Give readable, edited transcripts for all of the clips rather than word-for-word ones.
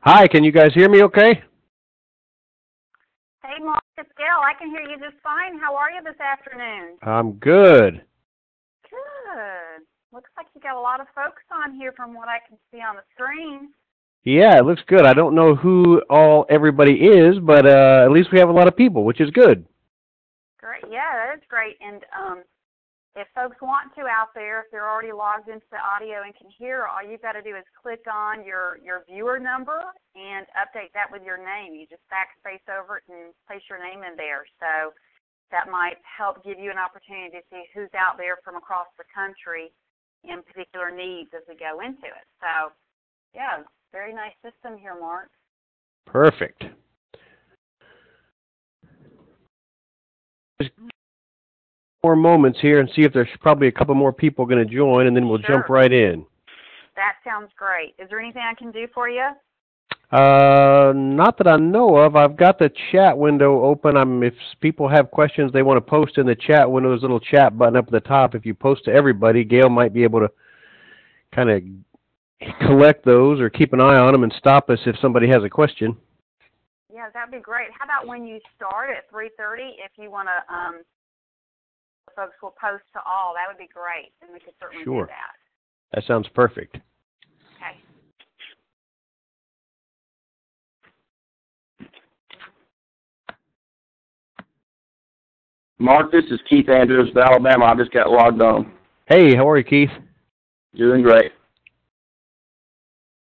Hi, can you guys hear me okay? Hey, Mark, it's Gail. I can hear you just fine. How are you this afternoon? I'm good. Good. Looks like you got a lot of folks on here from what I can see on the screen. Yeah, it looks good. I don't know who everybody is, but at least we have a lot of people, which is good. Great. Yeah, that is great. And if folks want to out there, if they're already logged into the audio and can hear, all you've got to do is click on your viewer number and update that with your name. You just backspace over it and place your name in there. So that might help give you an opportunity to see who's out there from across the country in particular needs as we go into it. So, yeah, very nice system here, Mark. Perfect. Just more moments here and see if there's probably a couple more people going to join, and then we'll jump right in. That sounds great. Is there anything I can do for you? Not that I know of. I've got the chat window open. If people have questions they want to post in the chat window, there's a little chat button up at the top. If you post to everybody, Gail might be able to kind of collect those or keep an eye on them and stop us if somebody has a question. Yeah, that'd be great. How about when you start at 3:30, if you want to, folks will post to all. That would be great, and we could certainly do that. That sounds perfect. Okay. Mark, this is Keith Andrews of Alabama. I just got logged on. Hey, how are you, Keith? Doing great.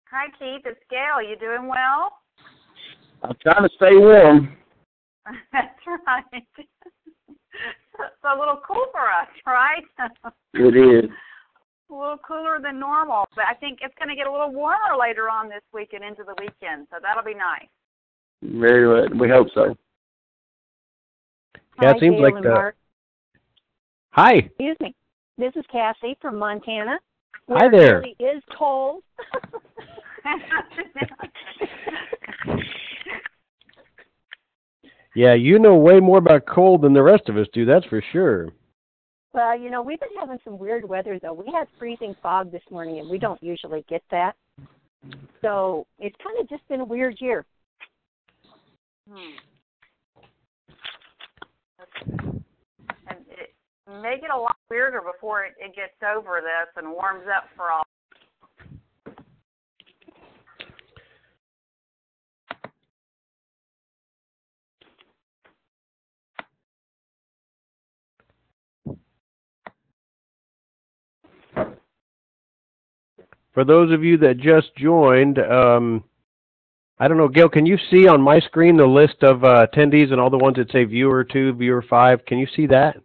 Hi, Keith. It's Gail. You doing well? I'm trying to stay warm. That's right. It's a little cool for us, right? It is. A little cooler than normal, but I think it's going to get a little warmer later on this week and into the weekend, so that'll be nice. Very good. We hope so. Yeah, Hi, it seems Gail like and Mark. Hi. Excuse me. This is Cassie from Montana. Hi there. It really is cold. Yeah, you know way more about cold than the rest of us do, that's for sure. Well, you know, we've been having some weird weather, though. We had freezing fog this morning, and we don't usually get that. So it's kind of just been a weird year. And it may get a lot weirder before it gets over this and warms up for all. For those of you that just joined, I don't know, Gail, can you see on my screen the list of attendees and all the ones that say Viewer 2, Viewer 5? Can you see that?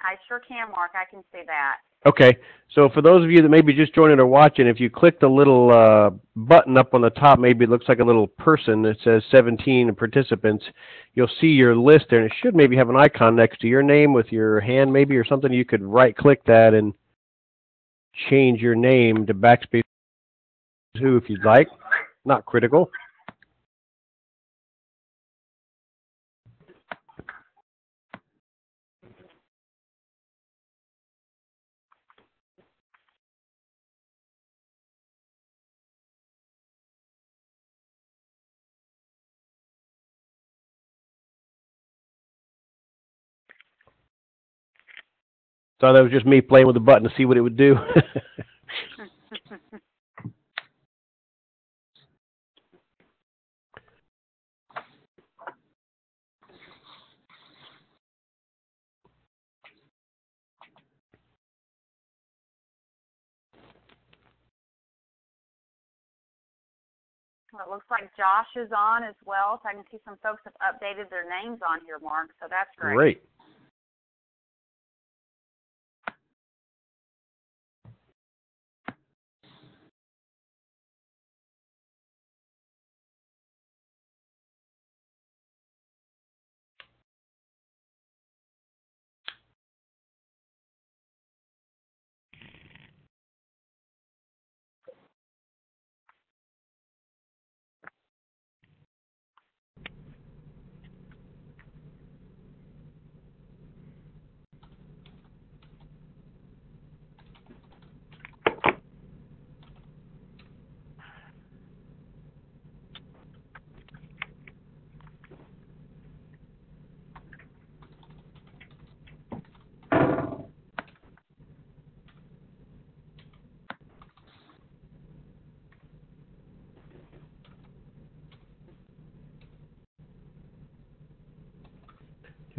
I sure can, Mark. I can see that. Okay. So for those of you that maybe just joining or watching, if you click the little button up on the top, maybe it looks like a little person that says 17 participants, you'll see your list there, and it should maybe have an icon next to your name with your hand maybe or something. You could right-click that and change your name to backspace 2 if you'd like. Not critical. So that was just me playing with the button to see what it would do. Well, it looks like Josh is on as well, so I can see some folks have updated their names on here, Mark, so that's great. Great.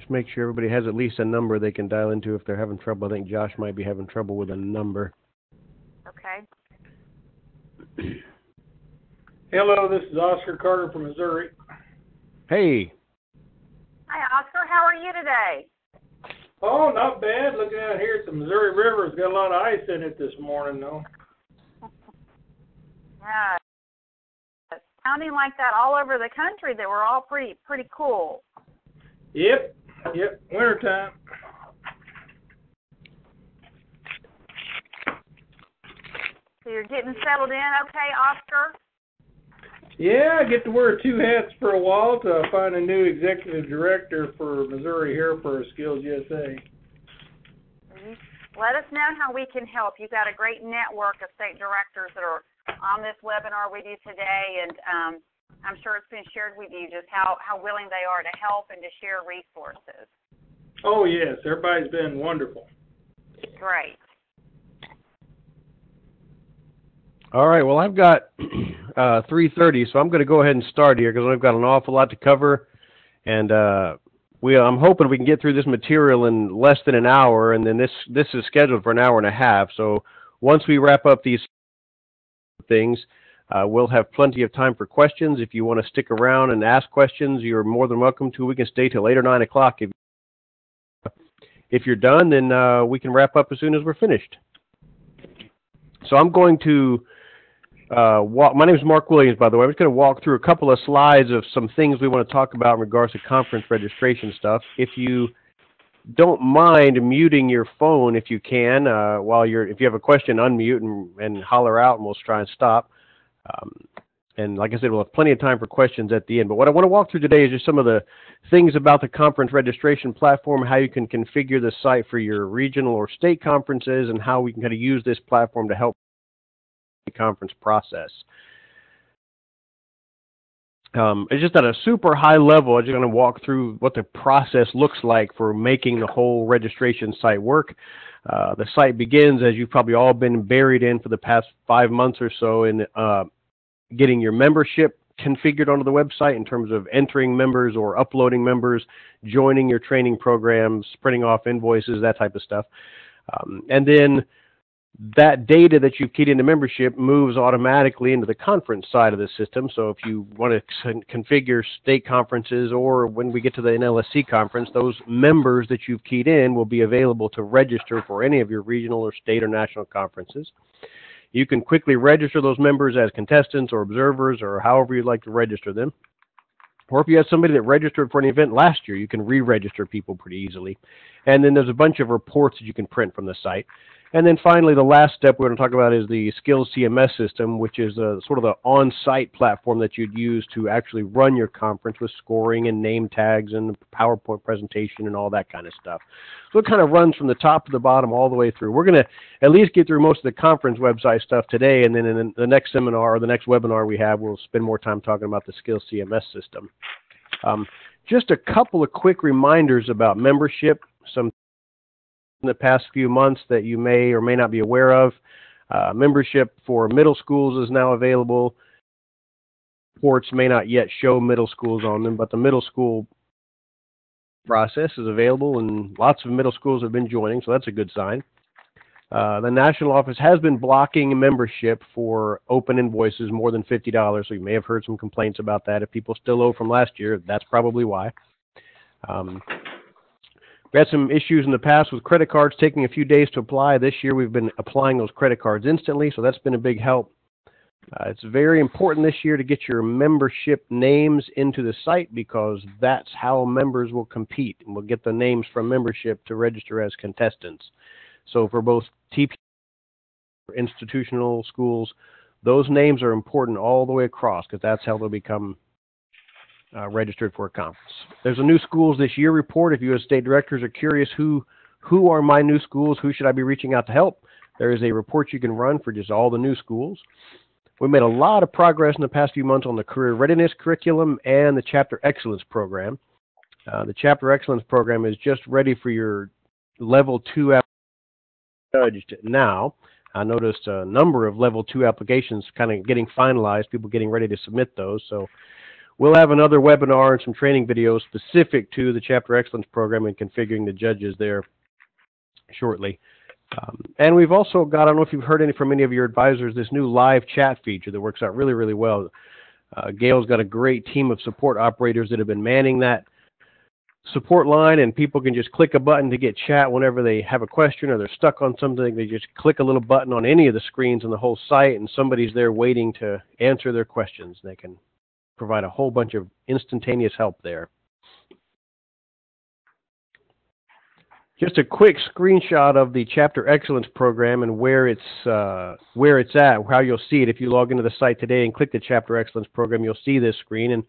just make sure everybody has at least a number they can dial into if they're having trouble. I think Josh might be having trouble with a number. Okay. Hello, this is Oscar Carter from Missouri. Hey. Hi, Oscar. How are you today? Oh, not bad. Looking out here at the Missouri River, it's got a lot of ice in it this morning, though. Yeah. It's sounding like that all over the country, that we're all pretty cool. Yep, wintertime. So you're getting settled in okay, Oscar? Yeah, I get to wear two hats for a while to find a new executive director for Missouri here for SkillsUSA. Let us know how we can help. You've got a great network of state directors that are on this webinar with you today, and I'm sure it's been shared with you just how willing they are to help and to share resources. Oh, yes. Everybody's been wonderful. Great. All right, well, I've got 3:30, so I'm going to go ahead and start here because we've got an awful lot to cover, and I'm hoping we can get through this material in less than an hour, and then this is scheduled for an hour and a half. So once we wrap up these things, we'll have plenty of time for questions. If you want to stick around and ask questions, you're more than welcome to. We can stay till 8 or 9 o'clock. If you're done, then we can wrap up as soon as we're finished. So I'm going to my name is Mark Williams, by the way. I'm just going to walk through a couple of slides of some things we want to talk about in regards to conference registration stuff. If you don't mind muting your phone if you can, if you have a question, unmute and holler out, and we'll try and stop. And like I said, we'll have plenty of time for questions at the end. But what I want to walk through today is just some of the things about the conference registration platform, how you can configure the site for your regional or state conferences, and how we can kind of use this platform to help the conference process. It's just at a super high level. I'm just going to walk through what the process looks like for making the whole registration site work. The site begins, as you've probably all been buried in for the past 5 months or so, in getting your membership configured onto the website in terms of entering members or uploading members, joining your training programs, printing off invoices, that type of stuff. And then that data that you've keyed into membership moves automatically into the conference side of the system. So if you want to configure state conferences, or when we get to the NLSC conference, those members that you've keyed in will be available to register for any of your regional or state or national conferences. You can quickly register those members as contestants or observers, or however you'd like to register them. Or if you have somebody that registered for an event last year, you can re-register people pretty easily. And then there's a bunch of reports that you can print from the site. And then finally, the last step we're going to talk about is the Skills CMS system, which is sort of the on-site platform that you'd use to actually run your conference with scoring and name tags and PowerPoint presentation and all that kind of stuff. So it kind of runs from the top to the bottom all the way through. We're going to at least get through most of the conference website stuff today, and then in the next seminar or the next webinar we have, we'll spend more time talking about the Skills CMS system. Just a couple of quick reminders about membership. Some in the past few months that you may or may not be aware of. Membership for middle schools is now available. Reports may not yet show middle schools on them, but the middle school process is available, and lots of middle schools have been joining, so that's a good sign. The national office has been blocking membership for open invoices more than $50, so you may have heard some complaints about that. If people still owe from last year, that's probably why. We had some issues in the past with credit cards taking a few days to apply. This year we've been applying those credit cards instantly, so that's been a big help. It's very important this year to get your membership names into the site, because that's how members will compete, and we'll get the names from membership to register as contestants. So for both TP or institutional schools, those names are important all the way across, because that's how they'll become registered for a conference. There's a new schools this year report. If you as state directors are curious who are my new schools, who should I be reaching out to help, there is a report you can run for just all the new schools. We made a lot of progress in the past few months on the career readiness curriculum and the Chapter Excellence program. The Chapter Excellence program is just ready for your Level 2 judged now. I noticed a number of Level 2 applications kind of getting finalized, people getting ready to submit those. So We'll have another webinar and some training videos specific to the Chapter Excellence Program and configuring the judges there shortly. And we've also got, I don't know if you've heard any from any of your advisors, this new live chat feature that works out really, really well. Gail's got a great team of support operators that have been manning that support line, and people can just click a button to get chat whenever they have a question or they're stuck on something. They just click a little button on any of the screens on the whole site, and somebody's there waiting to answer their questions. They can provide a whole bunch of instantaneous help there. Just a quick screenshot of the Chapter Excellence Program and where it's at, how you'll see it. If you log into the site today and click the Chapter Excellence Program, you'll see this screen, and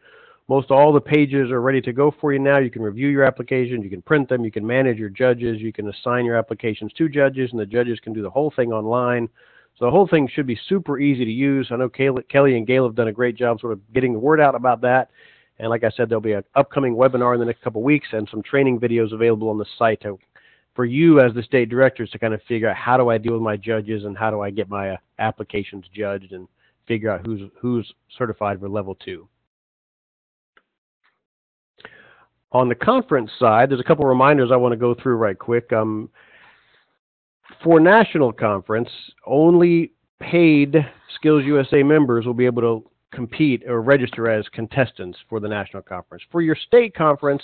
most all the pages are ready to go for you now. You can review your applications, you can print them, you can manage your judges, you can assign your applications to judges, and the judges can do the whole thing online. So the whole thing should be super easy to use. I know Kelly and Gail have done a great job sort of getting the word out about that. And like I said, there'll be an upcoming webinar in the next couple of weeks and some training videos available on the site for you as the state directors to kind of figure out how do I deal with my judges and how do I get my applications judged and figure out who's certified for level 2. On the conference side, there's a couple of reminders I want to go through right quick. For national conference, only paid SkillsUSA members will be able to compete or register as contestants for the national conference. For your state conference,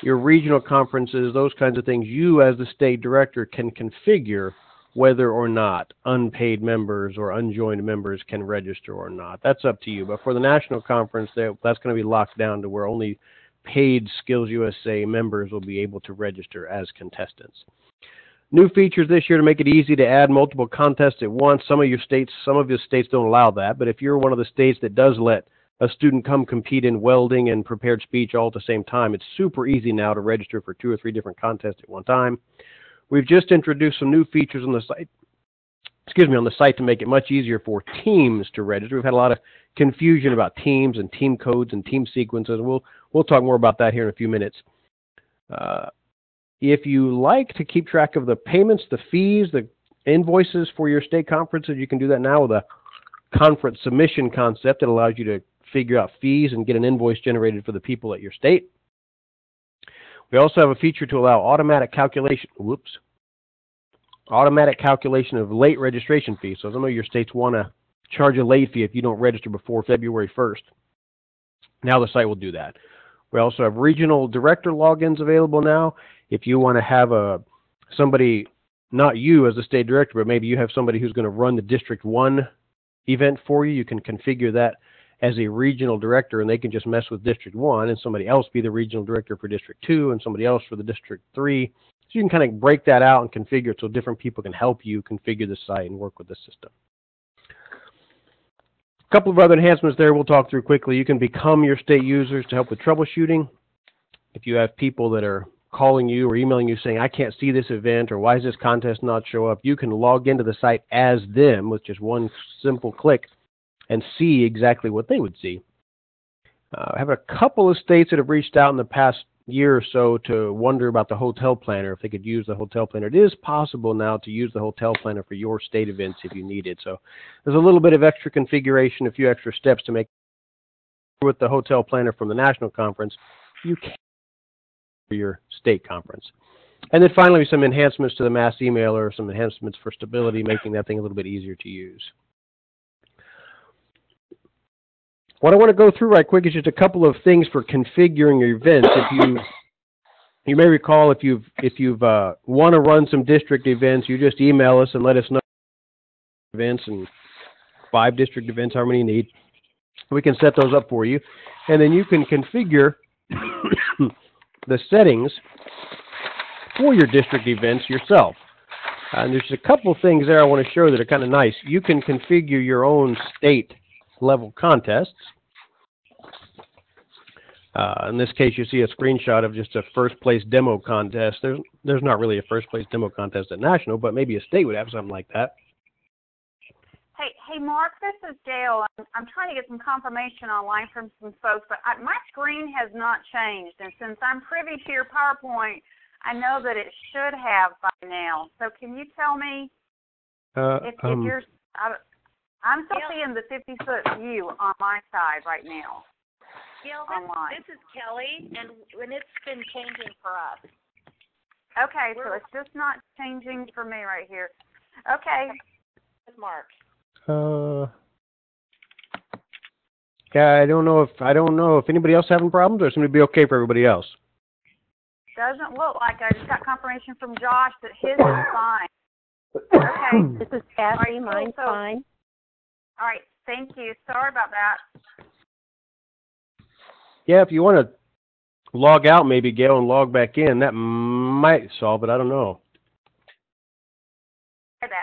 your regional conferences, those kinds of things, you as the state director can configure whether or not unpaid members or unjoined members can register or not. That's up to you. But for the national conference, that's going to be locked down to where only paid SkillsUSA members will be able to register as contestants. New features this year to make it easy to add multiple contests at once. Some of your states don't allow that, but if you're one of the states that does let a student come compete in welding and prepared speech all at the same time, it's super easy now to register for 2 or 3 different contests at one time. We've just introduced some new features on the site to make it much easier for teams to register. We've had a lot of confusion about teams and team codes and team sequences. We'll talk more about that here in a few minutes. If you like to keep track of the payments, the fees, the invoices for your state conferences, you can do that now with a conference submission concept that allows you to figure out fees and get an invoice generated for the people at your state. We also have a feature to allow automatic calculation of late registration fees. So some of your states want to charge a late fee if you don't register before February 1st. Now the site will do that. We also have regional director logins available now. If you want to have somebody, not you as the state director, but maybe you have somebody who's going to run the District 1 event for you, you can configure that as a regional director, and they can just mess with District 1 and somebody else be the regional director for District 2 and somebody else for the District 3. So you can kind of break that out and configure it so different people can help you configure the site and work with the system. A couple of other enhancements there we'll talk through quickly. You can become your state users to help with troubleshooting. If you have people that are calling you or emailing you saying, I can't see this event, or why does this contest not show up, you can log into the site as them with just one simple click and see exactly what they would see. I have a couple of states that have reached out in the past year or so to wonder about the hotel planner, if they could use the hotel planner. It is possible now to use the hotel planner for your state events if you need it. So there's a little bit of extra configuration, a few extra steps to make with the hotel planner from the national conference. You can for your state conference. And then finally, some enhancements to the mass emailer, some enhancements for stability, making that thing a little bit easier to use. What I want to go through right quick is just a couple of things for configuring your events. If you may recall, if you want to run some district events, you just email us and let us know events and 5 district events, how many you need. We can set those up for you, and then you can configure the settings for your district events yourself. And there's a couple of things there I want to show that are kind of nice. You can configure your own state level contests. In this case, you see a screenshot of just a first place demo contest. There's not really a first place demo contest at national, but maybe a state would have something like that. Hey, Mark, this is Gail. I'm trying to get some confirmation online from some folks, but my screen has not changed. And since I'm privy to your PowerPoint, I know that it should have by now. So can you tell me if you're... I'm still seeing the 50-foot view on my side right now. Gail, online. this is Kelly, and it's been changing for us. Okay, so it's just not changing for me right here. Okay. Mark. Yeah, I don't know if anybody else having problems, or it's going to be okay for everybody else. Doesn't look like I just got confirmation from Josh that his is fine. Okay. This is Kathy. All right, Mine's so, fine. All right, thank you. Sorry about that. Yeah, if you want to log out, maybe, Gail, and log back in, that might solve it. I don't know.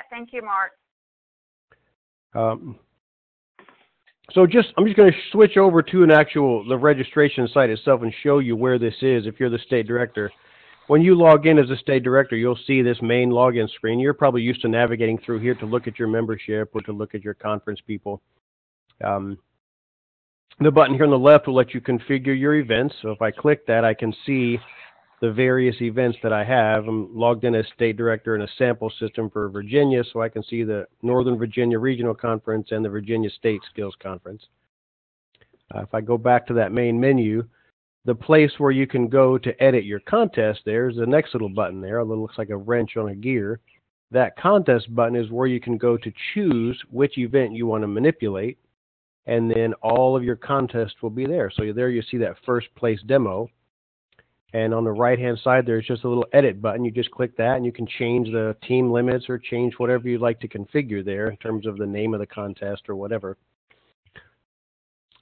Thank you, Mark. So I'm just going to switch over to the registration site itself and show you where this is if you're the state director. When you log in as a state director, you'll see this main login screen. You're probably used to navigating through here to look at your membership or to look at your conference people. The button here on the left will let you configure your events. So if I click that, I can see the various events that I have. I'm logged in as state director in a sample system for Virginia, so I can see the Northern Virginia Regional Conference and the Virginia State Skills Conference. If I go back to that main menu, the place where you can go to edit your contest, there's the next little button there. It looks like a wrench on a gear. That contest button is where you can go to choose which event you want to manipulate, and then all of your contests will be there. So there you see that first place demo. And on the right-hand side, there's just a little edit button. You just click that, and you can change the team limits or change whatever you'd like to configure there in terms of the name of the contest or whatever.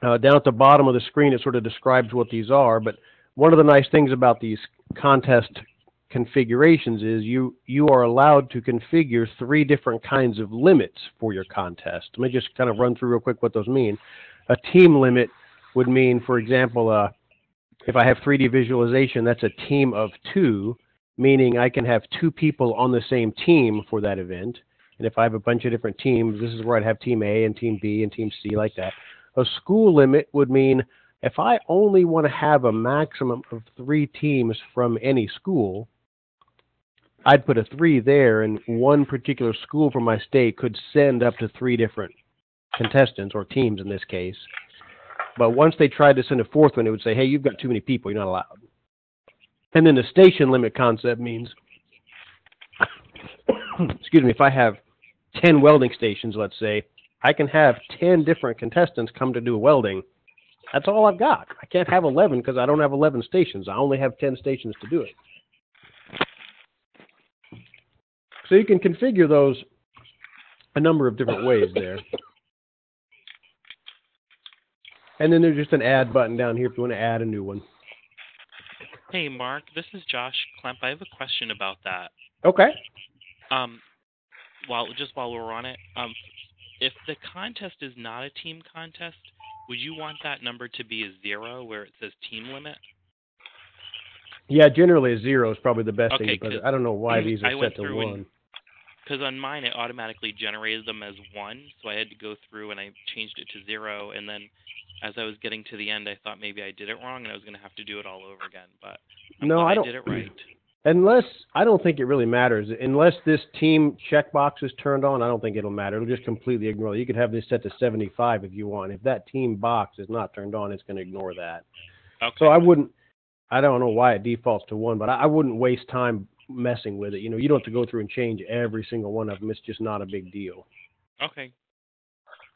Down at the bottom of the screen, it sort of describes what these are. But one of the nice things about these contest configurations is you are allowed to configure 3 different kinds of limits for your contest. Let me just kind of run through real quick what those mean. A team limit would mean, for example, if I have 3D visualization, that's a team of 2, meaning I can have 2 people on the same team for that event. And if I have a bunch of different teams, this is where I'd have Team A and Team B and Team C like that. A school limit would mean if I only want to have a maximum of 3 teams from any school, I'd put a 3 there, and one particular school from my state could send up to 3 different contestants, or teams in this case. But once they tried to send a 4th one, it would say, hey, you've got too many people, you're not allowed. And then the station limit concept means, excuse me, if I have 10 welding stations, let's say, I can have 10 different contestants come to do welding. That's all I've got. I can't have 11 because I don't have 11 stations. I only have 10 stations to do it. So you can configure those a number of different ways there. And then there's just an add button down here if you want to add a new one. Hey, Mark, this is Josh Klemp. I have a question about that. Okay. While we're on it, if the contest is not a team contest, would you want that number to be a 0 where it says team limit? Yeah, generally a 0 is probably the best thing, because I don't know why these are set to 1. Because on mine, it automatically generated them as 1, so I had to go through and I changed it to 0, and then as I was getting to the end, I thought maybe I did it wrong and I was going to have to do it all over again, but I did it right. I don't think it really matters. Unless this team checkbox is turned on, I don't think it'll matter. It'll just completely ignore it. You could have this set to 75 if you want. If that team box is not turned on, it's going to ignore that. Okay. So I don't know why it defaults to 1, but I wouldn't waste time messing with it. You know, you don't have to go through and change every single one of them. It's just not a big deal. Okay.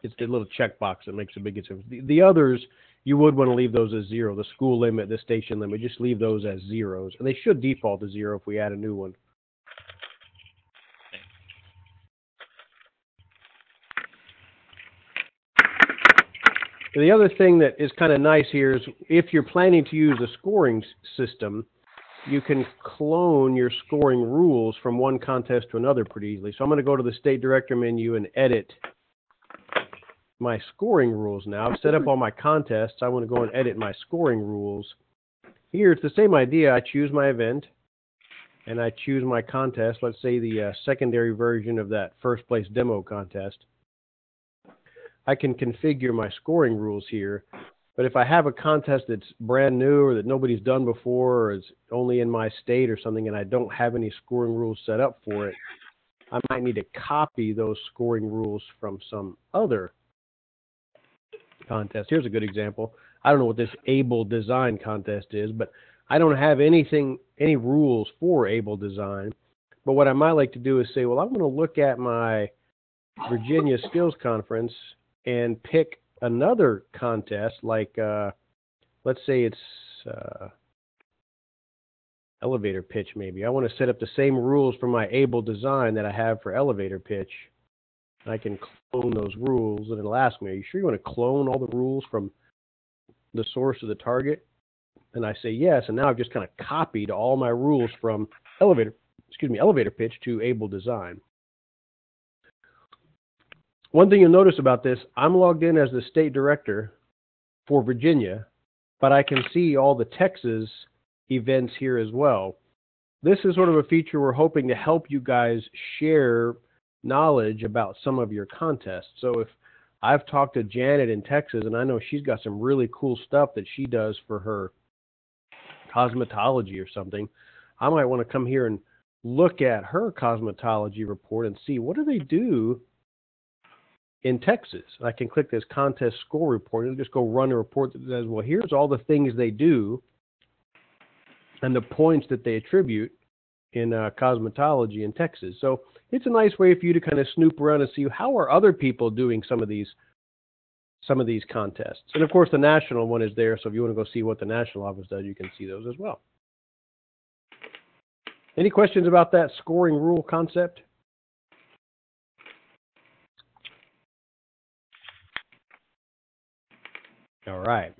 It's the little checkbox that makes a big difference. The others, you would want to leave those as 0. The school limit, the station limit, just leave those as 0s. And they should default to 0 if we add a new one. The other thing that is kind of nice here is if you're planning to use a scoring system, you can clone your scoring rules from one contest to another pretty easily. So I'm going to go to the State Director menu and edit my scoring rules now. I've set up all my contests. I want to go and edit my scoring rules. Here, it's the same idea. I choose my event, and I choose my contest. Let's say the secondary version of that first place demo contest. I can configure my scoring rules here. But if I have a contest that's brand new or that nobody's done before or is only in my state or something and I don't have any scoring rules set up for it, I might need to copy those scoring rules from some other contest. Here's a good example. I don't know what this Able Design contest is, but I don't have any rules for Able Design. But what I might like to do is say, well, I'm going to look at my Virginia Skills Conference and pick another contest, like let's say it's elevator pitch maybe. I want to set up the same rules for my Able Design that I have for elevator pitch. I can clone those rules, and it'll ask me, are you sure you want to clone all the rules from the source of the target? And I say yes, and now I've just kind of copied all my rules from elevator pitch to Able Design. One thing you'll notice about this, I'm logged in as the state director for Virginia, but I can see all the Texas events here as well. This is sort of a feature we're hoping to help you guys share knowledge about some of your contests. So if I've talked to Janet in Texas, and I know she's got some really cool stuff that she does for her cosmetology or something, I might want to come here and look at her cosmetology report and see what do they do in Texas. I can click this contest score report and just go run a report that says, well, here's all the things they do and the points that they attribute in cosmetology in Texas. So it's a nice way for you to kind of snoop around and see how are other people doing some of these contests. And of course, the national one is there. So if you want to go see what the national office does, you can see those as well. Any questions about that scoring rule concept? All right.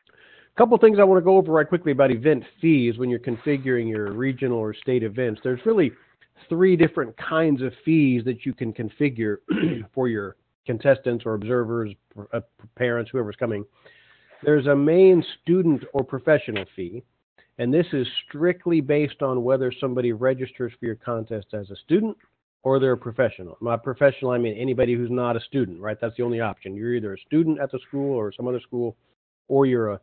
A couple things I want to go over right quickly about event fees when you're configuring your regional or state events. There's really 3 different kinds of fees that you can configure for your contestants or observers, parents, whoever's coming. There's a main student or professional fee, and this is strictly based on whether somebody registers for your contest as a student or they're a professional. By professional, I mean anybody who's not a student, right? That's the only option. You're either a student at the school or some other school, or you're a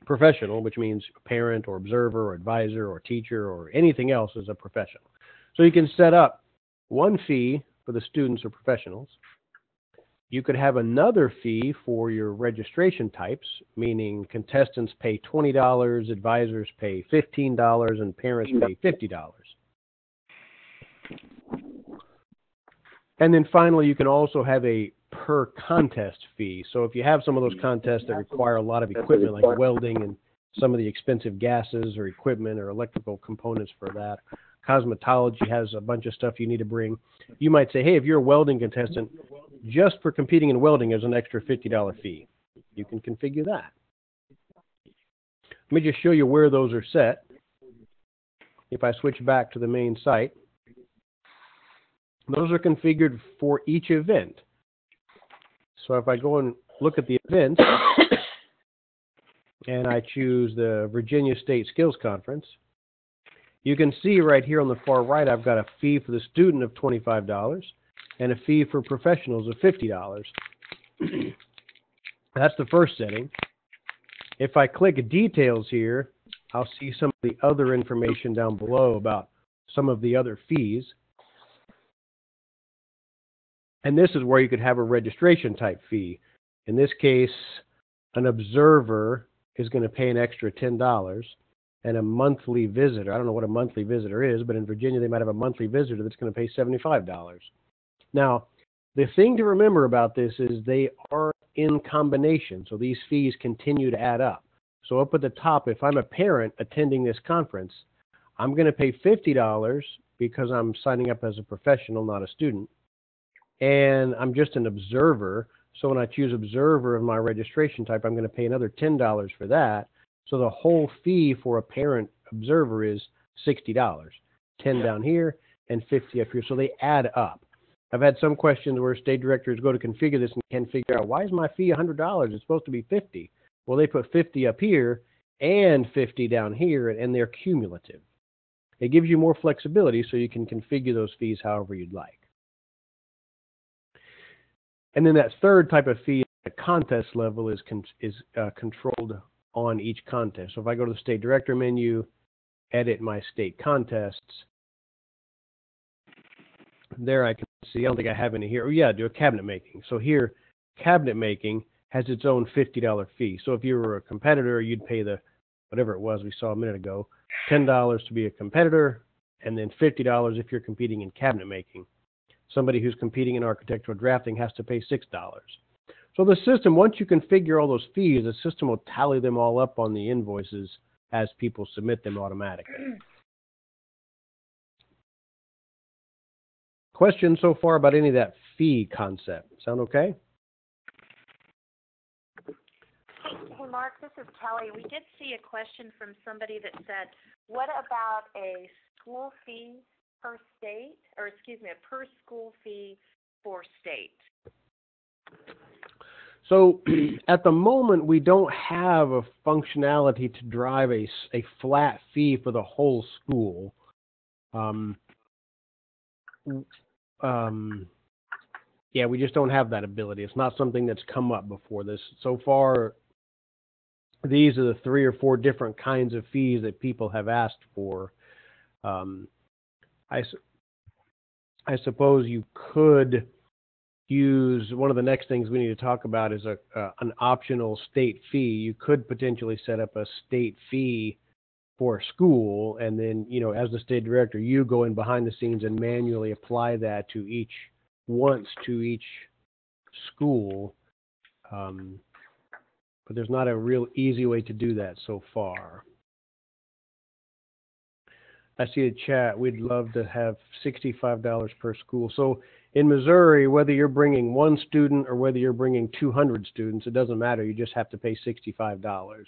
professional, which means a parent or observer or advisor or teacher or anything else is a professional. So you can set up one fee for the students or professionals. You could have another fee for your registration types, meaning contestants pay $20, advisors pay $15, and parents pay $50. And then finally, you can also have a per contest fee. So if you have some of those contests that require a lot of equipment, like welding and some of the expensive gases or equipment or electrical components for that, cosmetology has a bunch of stuff you need to bring. You might say, hey, if you're a welding contestant, just for competing in welding, there's an extra $50 fee. You can configure that. Let me just show you where those are set. If I switch back to the main site, those are configured for each event. So if I go and look at the events, and I choose the Virginia State Skills Conference, you can see right here on the far right, I've got a fee for the student of $25 and a fee for professionals of $50. That's the first setting. If I click details here, I'll see some of the other information down below about some of the other fees. And this is where you could have a registration type fee. In this case, an observer is going to pay an extra $10, and a monthly visitor, I don't know what a monthly visitor is, but in Virginia they might have a monthly visitor that's going to pay $75. Now, the thing to remember about this is they are in combination, so these fees continue to add up. So up at the top, if I'm a parent attending this conference, I'm going to pay $50 because I'm signing up as a professional, not a student. And I'm just an observer. So when I choose observer of my registration type, I'm going to pay another $10 for that. So the whole fee for a parent observer is $60, $10 down here and $50 up here. So they add up. I've had some questions where state directors go to configure this and can't figure out, why is my fee $100? It's supposed to be $50. Well, they put $50 up here and $50 down here, and they're cumulative. It gives you more flexibility so you can configure those fees however you'd like. And then that third type of fee at the contest level is controlled on each contest. So if I go to the state director menu, edit my state contests, there I can see, I don't think I have any here. Oh yeah, do a cabinet making. So here, cabinet making, has its own $50 fee. So if you were a competitor, you'd pay the, whatever it was we saw a minute ago, $10 to be a competitor, and then $50 if you're competing in cabinet making. Somebody who's competing in architectural drafting has to pay $6. So the system, once you configure all those fees, the system will tally them all up on the invoices as people submit them automatically. Questions so far about any of that fee concept? Sound okay? Hey, Mark, this is Kelly. We did see a question from somebody that said, what about a school fee per state, or excuse me, a per school fee for state? So at the moment, we don't have a functionality to drive a flat fee for the whole school. Yeah, we just don't have that ability. It's not something that's come up before this. So far, these are the 3 or 4 different kinds of fees that people have asked for. I suppose you could use, one of the next things we need to talk about is an optional state fee. You could potentially set up a state fee for a school, and then, you know, as the state director, you go in behind the scenes and manually apply that to each school. But there's not a real easy way to do that so far. I see a chat. We'd love to have $65 per school. So in Missouri, whether you're bringing 1 student or whether you're bringing 200 students, it doesn't matter. You just have to pay $65.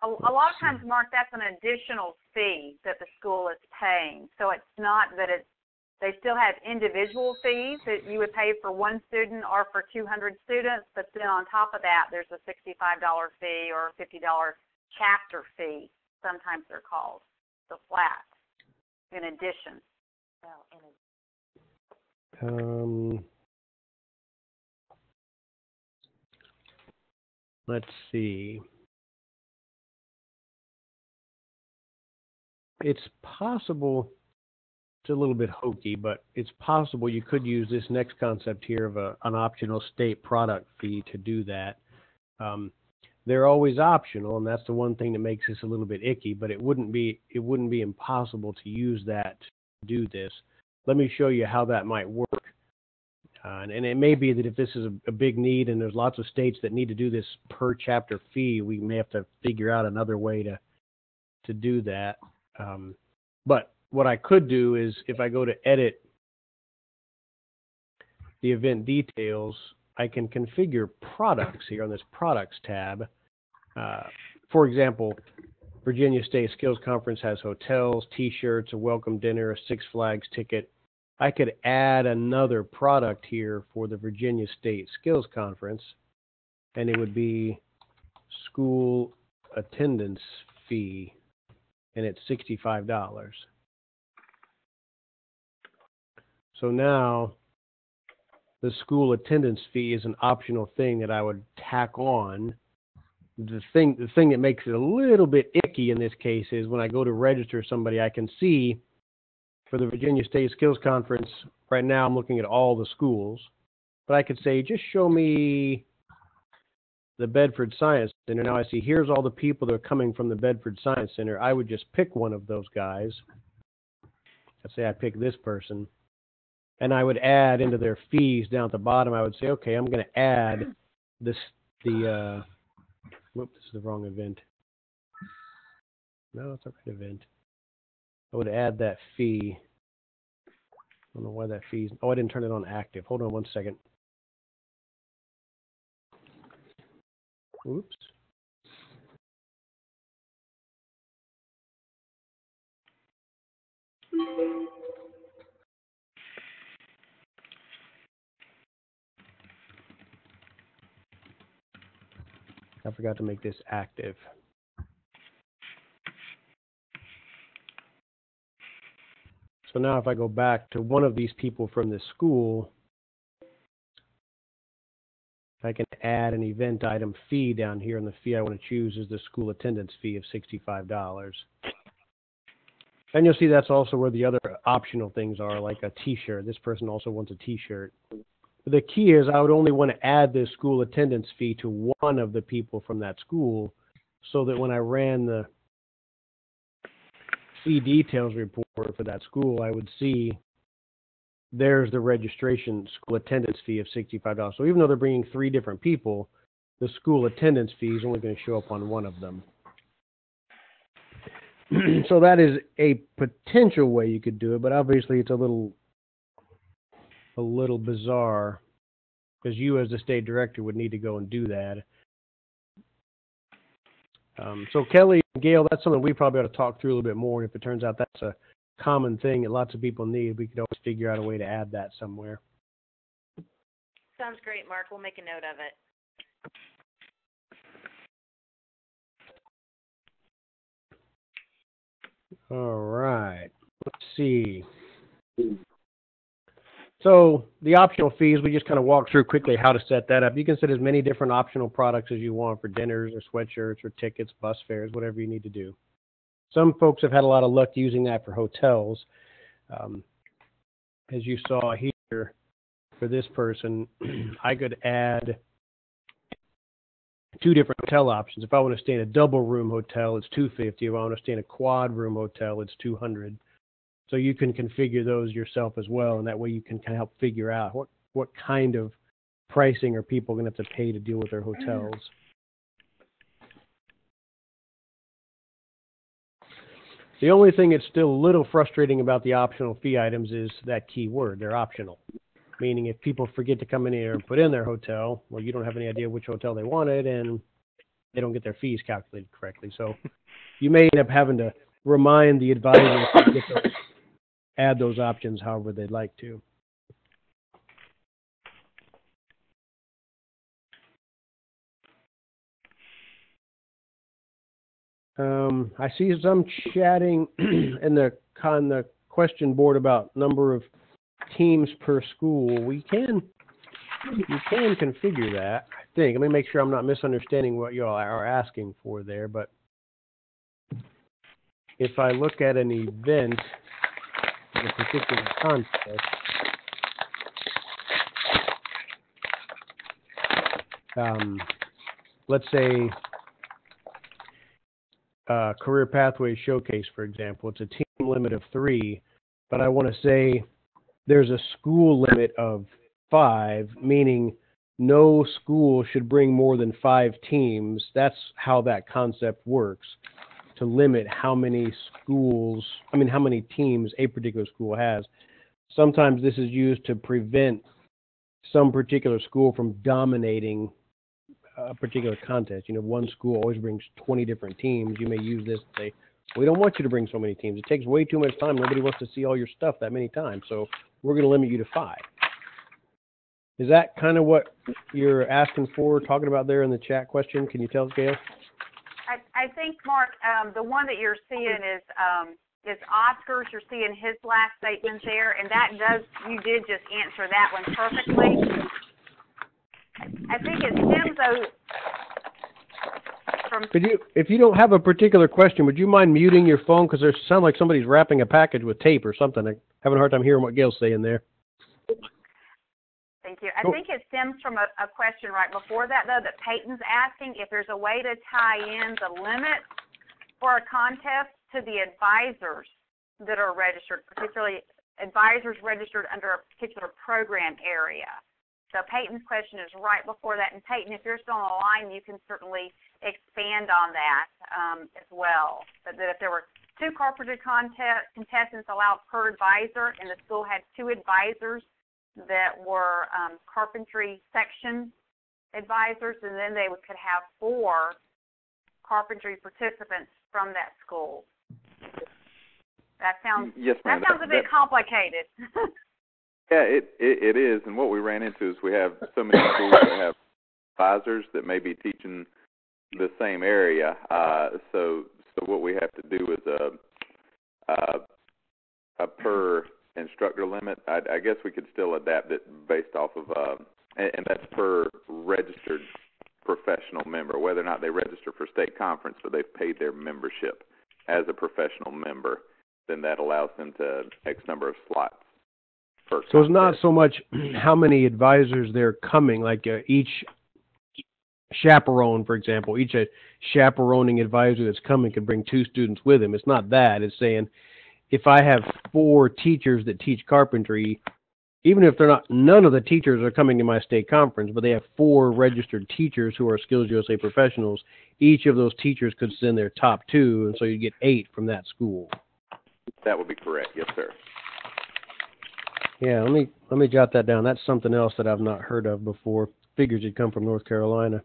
A lot of times, Mark, that's an additional fee that the school is paying. So it's not that they still have individual fees that you would pay for 1 student or for 200 students, but then on top of that, there's a $65 fee or a $50 chapter fee, sometimes they're called, the flat, in addition. Let's see. It's possible, it's a little bit hokey, but it's possible you could use this next concept here of an optional state product fee to do that. They're always optional, and that's the one thing that makes this a little bit icky, but it wouldn't be impossible to use that to do this. Let me show you how that might work. And it may be that if this is a big need and there's lots of states that need to do this per chapter fee, we may have to figure out another way to do that. But what I could do is if I go to edit the event details, I can configure products here on this products tab. For example, Virginia State Skills Conference has hotels, t-shirts, a welcome dinner, a Six Flags ticket. I could add another product here for the Virginia State Skills Conference, and it would be school attendance fee, and it's $65. So now the school attendance fee is an optional thing that I would tack on. The thing that makes it a little bit icky in this case is when I go to register somebody, I can see for the Virginia State Skills Conference, right now I'm looking at all the schools, but I could say, just show me the Bedford Science Center. Now I see here's all the people that are coming from the Bedford Science Center. I would just pick one of those guys. Let's say I pick this person. And I would add into their fees down at the bottom. I would say, okay, I'm going to add whoops, this is the wrong event. No, it's the right event. I would add that fee. I don't know why that fee's, I didn't turn it on active. Hold on 1 second. Oops. I forgot to make this active. So now if I go back to one of these people from this school, I can add an event item fee down here, and the fee I want to choose is the school attendance fee of $65. And you'll see that's also where the other optional things are, like a t-shirt. This person also wants a t-shirt. The key is I would only want to add this school attendance fee to one of the people from that school so that when I ran the fee details report for that school, I would see there's the registration school attendance fee of $65. So even though they're bringing 3 different people, the school attendance fee is only going to show up on one of them. So that is a potential way you could do it, but obviously it's a little bizarre because you as the state director would need to go and do that. So Kelly and Gail, that's something we probably ought to talk through a little bit more. And if it turns out that's a common thing that lots of people need, we could always figure out a way to add that somewhere. Sounds great, Mark. We'll make a note of it. All right. Let's see. So the optional fees, we just kind of walked through quickly how to set that up. You can set as many different optional products as you want for dinners or sweatshirts or tickets, bus fares, whatever you need to do. Some folks have had a lot of luck using that for hotels. As you saw here, for this person, I could add 2 different hotel options. If I want to stay in a double room hotel, it's $250. If I want to stay in a quad room hotel, it's $200. So you can configure those yourself as well, and that way you can kind of help figure out what kind of pricing are people going to have to pay to deal with their hotels. The only thing that's still a little frustrating about the optional fee items is that key word, they're optional. Meaning if people forget to come in here and put in their hotel, well, you don't have any idea which hotel they wanted, and they don't get their fees calculated correctly. So you may end up having to remind the advisor to add those options however they'd like to. I see some chatting in the question board about number of teams per school. You can configure that, I think. Let me make sure I'm not misunderstanding what you all are asking for there, but if I look at an event in a particular contest, let's say Career Pathways Showcase, for example, it's a team limit of 3, but I want to say there's a school limit of 5, meaning no school should bring more than 5 teams. That's how that concept works, to limit how many teams a particular school has. Sometimes this is used to prevent some particular school from dominating a particular contest. You know, one school always brings 20 different teams. You may use this to say, we don't want you to bring so many teams. It takes way too much time. Nobody wants to see all your stuff that many times. So we're going to limit you to 5. Is that kind of what you're asking for, talking about there in the chat question? Can you tell us, Gail? I think, Mark, the one that you're seeing is Oscar's. You're seeing his last statement there, and you did just answer that one perfectly. I think it stems though from. If you don't have a particular question, would you mind muting your phone? Because it sounds like somebody's wrapping a package with tape or something. I'm having a hard time hearing what Gail's saying there. Thank you. I think it stems from a question right before that, though, that Peyton's asking if there's a way to tie in the limit for a contest to the advisors that are registered, particularly advisors registered under a particular program area. So Peyton's question is right before that. And Peyton, if you're still on the line, you can certainly expand on that as well. But that if there were 2 carpentry contestants allowed per advisor, and the school had 2 advisors that were carpentry section advisors, and then they could have 4 carpentry participants from that school. That sounds a bit complicated. Yeah, it is, and what we ran into is we have so many schools that have advisors that may be teaching the same area. So what we have to do is a per instructor limit. I guess we could still adapt it based off of, and that's per registered professional member, whether or not they register for state conference, but they've paid their membership as a professional member, then that allows them to X number of slots. per So it's not contest. so much how many advisors they're coming, like each chaperone, for example, each chaperoning advisor that's coming could bring 2 students with him. It's not that. It's saying if I have 4 teachers that teach carpentry, even if they're not, none of the teachers are coming to my state conference, but they have 4 registered teachers who are SkillsUSA professionals, each of those teachers could send their top 2, and so you get 8 from that school. That would be correct, yes, sir. Yeah, let me jot that down. That's something else that I've not heard of before. Figures you'd come from North Carolina.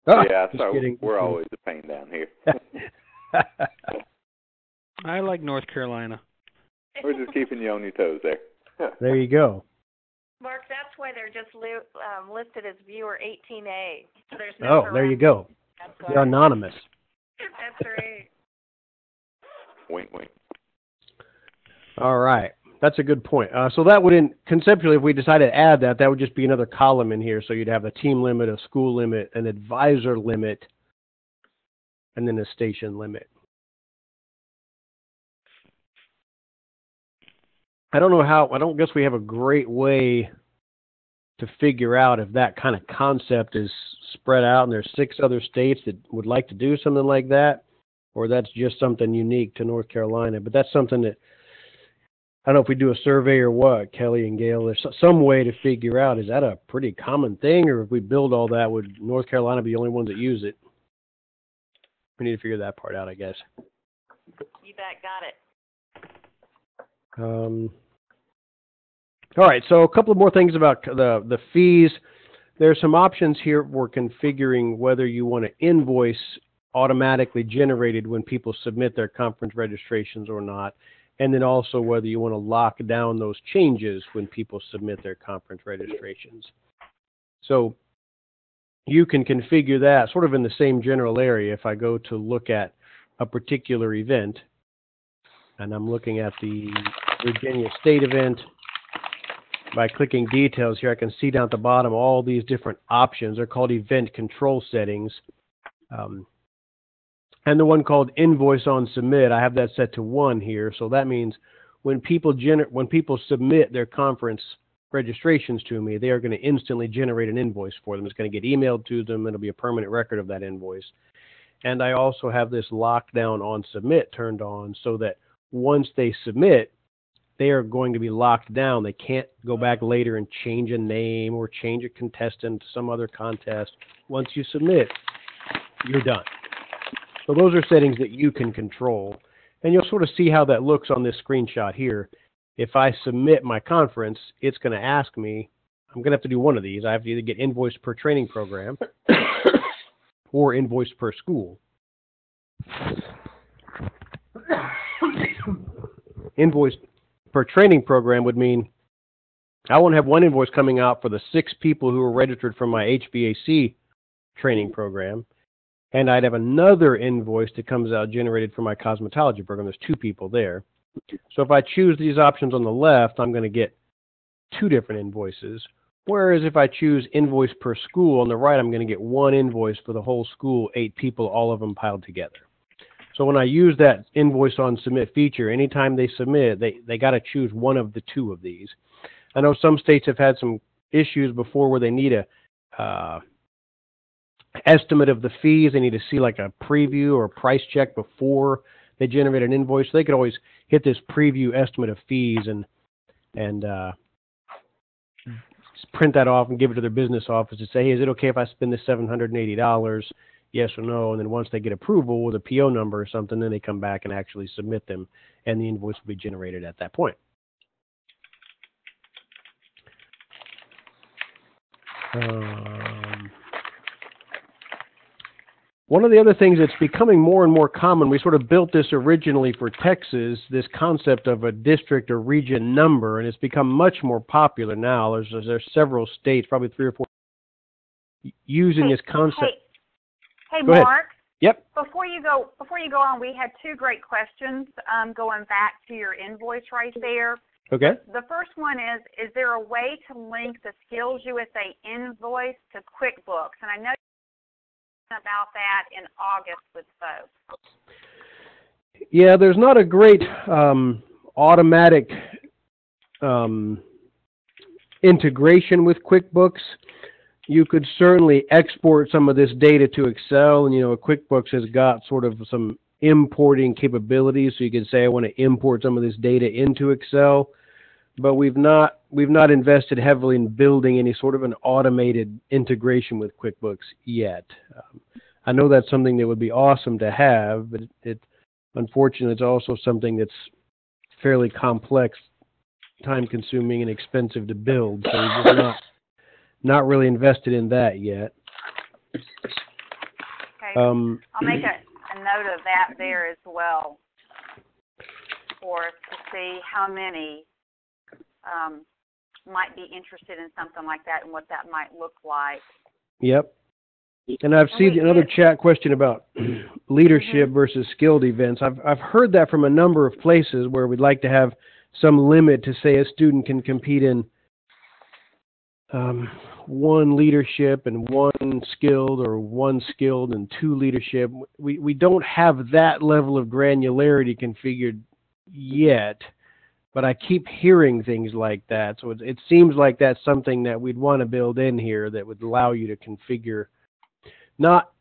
Yeah, just so kidding. we're always a pain down here. I like North Carolina. We're just keeping you on your toes there. There you go. Mark, that's why they're just listed as viewer 18A. So there's no Oh, there you go. You're anonymous. That's right. Wink, wink. All right. That's a good point. So that would, conceptually, if we decided to add that, that would just be another column in here. So you'd have a team limit, a school limit, an advisor limit, and then a station limit. I don't guess we have a great way to figure out if that kind of concept is spread out and there's 6 other states that would like to do something like that, or that's just something unique to North Carolina. But that's something that, I don't know if we do a survey or what, Kelly and Gail, there's some way to figure out, is that a pretty common thing, or if we build all that, would North Carolina be the only ones that use it? We need to figure that part out, I guess. You bet, got it. All right, so a couple of more things about the fees. There's some options here for configuring whether you want to invoice automatically generated when people submit their conference registrations or not, and then also whether you want to lock down those changes when people submit their conference registrations. So you can configure that sort of in the same general area. If I go to look at a particular event, and I'm looking at the Virginia State event, by clicking details here, I can see down at the bottom all these different options. They're called event control settings. And the one called invoice on submit, I have that set to 1 here. So that means when people submit their conference registrations to me, they are going to instantly generate an invoice for them. It's going to get emailed to them. It'll be a permanent record of that invoice. And I also have this lockdown on submit turned on so that once they submit, they are going to be locked down. They can't go back later and change a name or change a contestant to some other contest. Once you submit, you're done. So those are settings that you can control. And you'll sort of see how that looks on this screenshot here. If I submit my conference, it's going to ask me, I'm going to have to do one of these. I have to either get invoiced per training program or invoiced per school. Invoiced per training program would mean I won't have one invoice coming out for the 6 people who are registered for my HVAC training program, and I'd have another invoice that comes out generated for my cosmetology program. There's 2 people there. So if I choose these options on the left, I'm going to get 2 different invoices, whereas if I choose invoice per school on the right, I'm going to get 1 invoice for the whole school, 8 people, all of them piled together. So when I use that invoice on submit feature, anytime they submit, they got to choose one of the 2 of these. I know some states have had some issues before where they need a estimate of the fees. They need to see like a preview or a price check before they generate an invoice. So they could always hit this preview estimate of fees and print that off and give it to their business office and say, hey, is it okay if I spend this $780? Yes or no, and then once they get approval with a PO number or something, then they come back and actually submit them, and the invoice will be generated at that point. One of the other things that's becoming more and more common, we sort of built this originally for Texas, this concept of a district or region number, and it's become much more popular now. There's several states, probably 3 or 4, using this concept. Hey, Go ahead. Mark. Yep. Before you go on, we had 2 great questions going back to your invoice right there. Okay. The first one is there a way to link the SkillsUSA invoice to QuickBooks? And I know you talked about that in August with folks. Yeah, there's not a great automatic integration with QuickBooks, you could certainly export some of this data to Excel, and QuickBooks has got sort of some importing capabilities, so you can say I want to import some of this data into Excel, but we've not invested heavily in building any sort of an automated integration with QuickBooks yet. I know that's something that would be awesome to have, but unfortunately it's also something that's fairly complex, time-consuming, and expensive to build, so we're just not really invested in that yet. Okay. I'll make a note of that there as well for us to see how many might be interested in something like that and what that might look like. Yep. And I've seen another chat question about leadership versus skilled events. I've heard that from a number of places where we'd like to have some limit to say a student can compete in one leadership and one skilled, or one skilled and two leadership. We don't have that level of granularity configured yet, but I keep hearing things like that. So it seems like that's something that we'd want to build in here that would allow you to configure,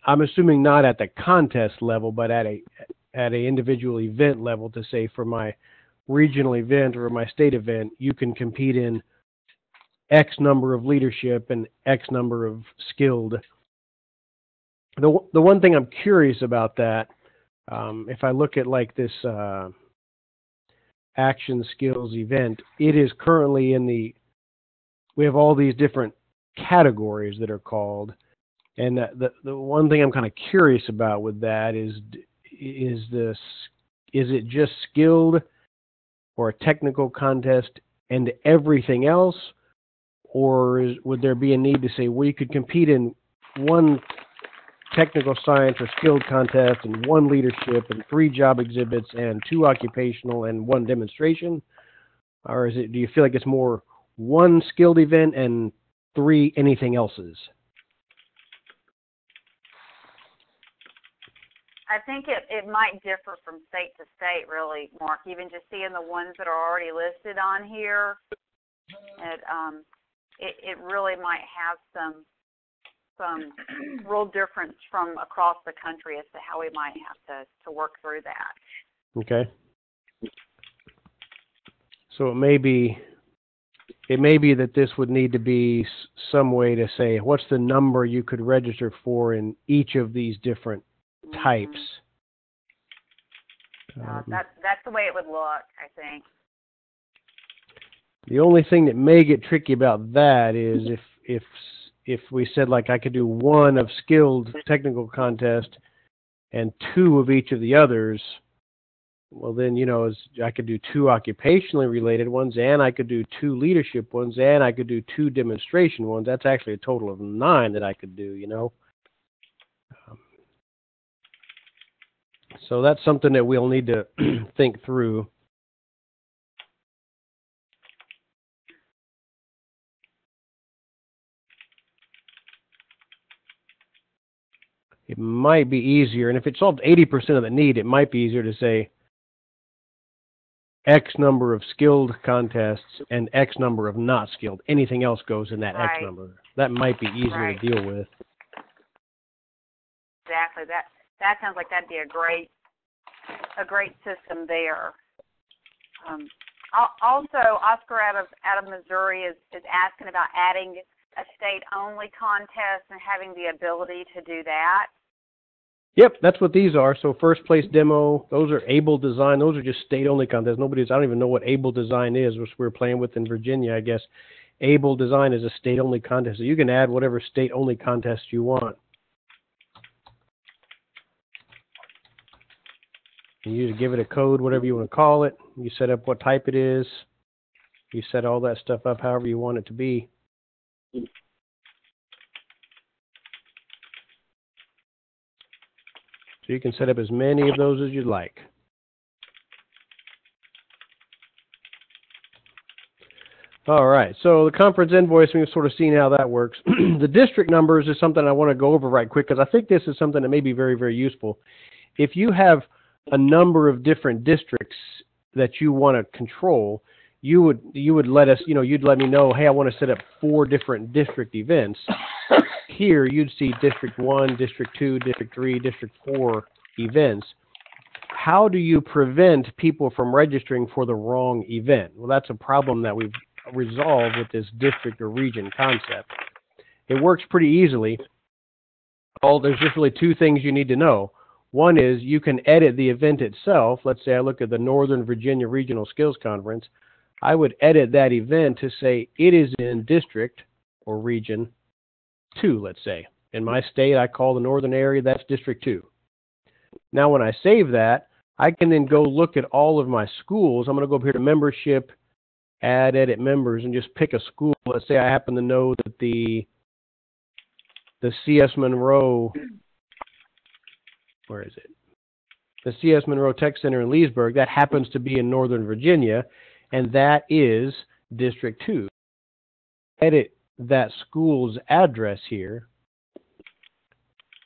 I'm assuming not at the contest level, but at a individual event level, to say for my regional event or my state event, you can compete in X number of leadership and X number of skilled. The one thing I'm curious about that, if I look at like this action skills event, it is currently we have all these different categories that are called, and the one thing I'm kind of curious about with that is it just skilled or a technical contest and everything else? Or would there be a need to say, well, you could compete in one technical science or skilled contest and one leadership and 3 job exhibits and 2 occupational and 1 demonstration? Or do you feel like it's more 1 skilled event and 3 anything else's? I think it might differ from state to state, really, Mark. Even just seeing the ones that are already listed on here, it really might have some real difference from across the country as to how we might have to work through that. Okay. So it may be that this would need to be some way to say, what's the number you could register for in each of these different types? That's the way it would look, I think. The only thing that may get tricky about that is if we said, like, I could do 1 of skilled technical contest and 2 of each of the others, well then, I could do 2 occupationally related ones, and I could do 2 leadership ones, and I could do 2 demonstration ones. That's actually a total of 9 that I could do, So that's something that we'll need to think through. It might be easier, and if it solved 80% of the need, it might be easier to say X number of skilled contests and X number of not skilled. Anything else goes in that X number. That might be easier to deal with. Exactly. That sounds like that'd be a great system there. Also, Oscar out of Missouri is asking about adding a state-only contest and having the ability to do that. Yep, that's what these are. So first place demo, those are Able Design. Those are just state-only contests. I don't even know what Able Design is, which we're playing with in Virginia, I guess. Able Design is a state-only contest. So you can add whatever state-only contest you want. You just give it a code, whatever you want to call it. You set up what type it is. You set all that stuff up however you want it to be. So you can set up as many of those as you'd like. All right, so the conference invoicing, we've sort of seen how that works. The district numbers is something I want to go over right quick, because I think this is something that may be very, very useful. If you have a number of different districts that you want to control, you would let us, you'd let me know, hey, I want to set up 4 different district events. Here, you'd see District 1, District 2, District 3, District 4 events. How do you prevent people from registering for the wrong event? Well, that's a problem that we've resolved with this district or region concept. It works pretty easily. There's just really 2 things you need to know. One is you can edit the event itself. Let's say I look at the Northern Virginia Regional Skills Conference. I would edit that event to say it is in District or Region 2, let's say. In my state, I call the northern area, that's District 2. Now, when I save that, I can then go look at all of my schools. I'm going to go up here to Membership, Add, Edit Members, and just pick a school. Let's say I happen to know that the C.S. Monroe, where is it? The C.S. Monroe Tech Center in Leesburg, that happens to be in Northern Virginia, and that is District 2. Edit that school's address here,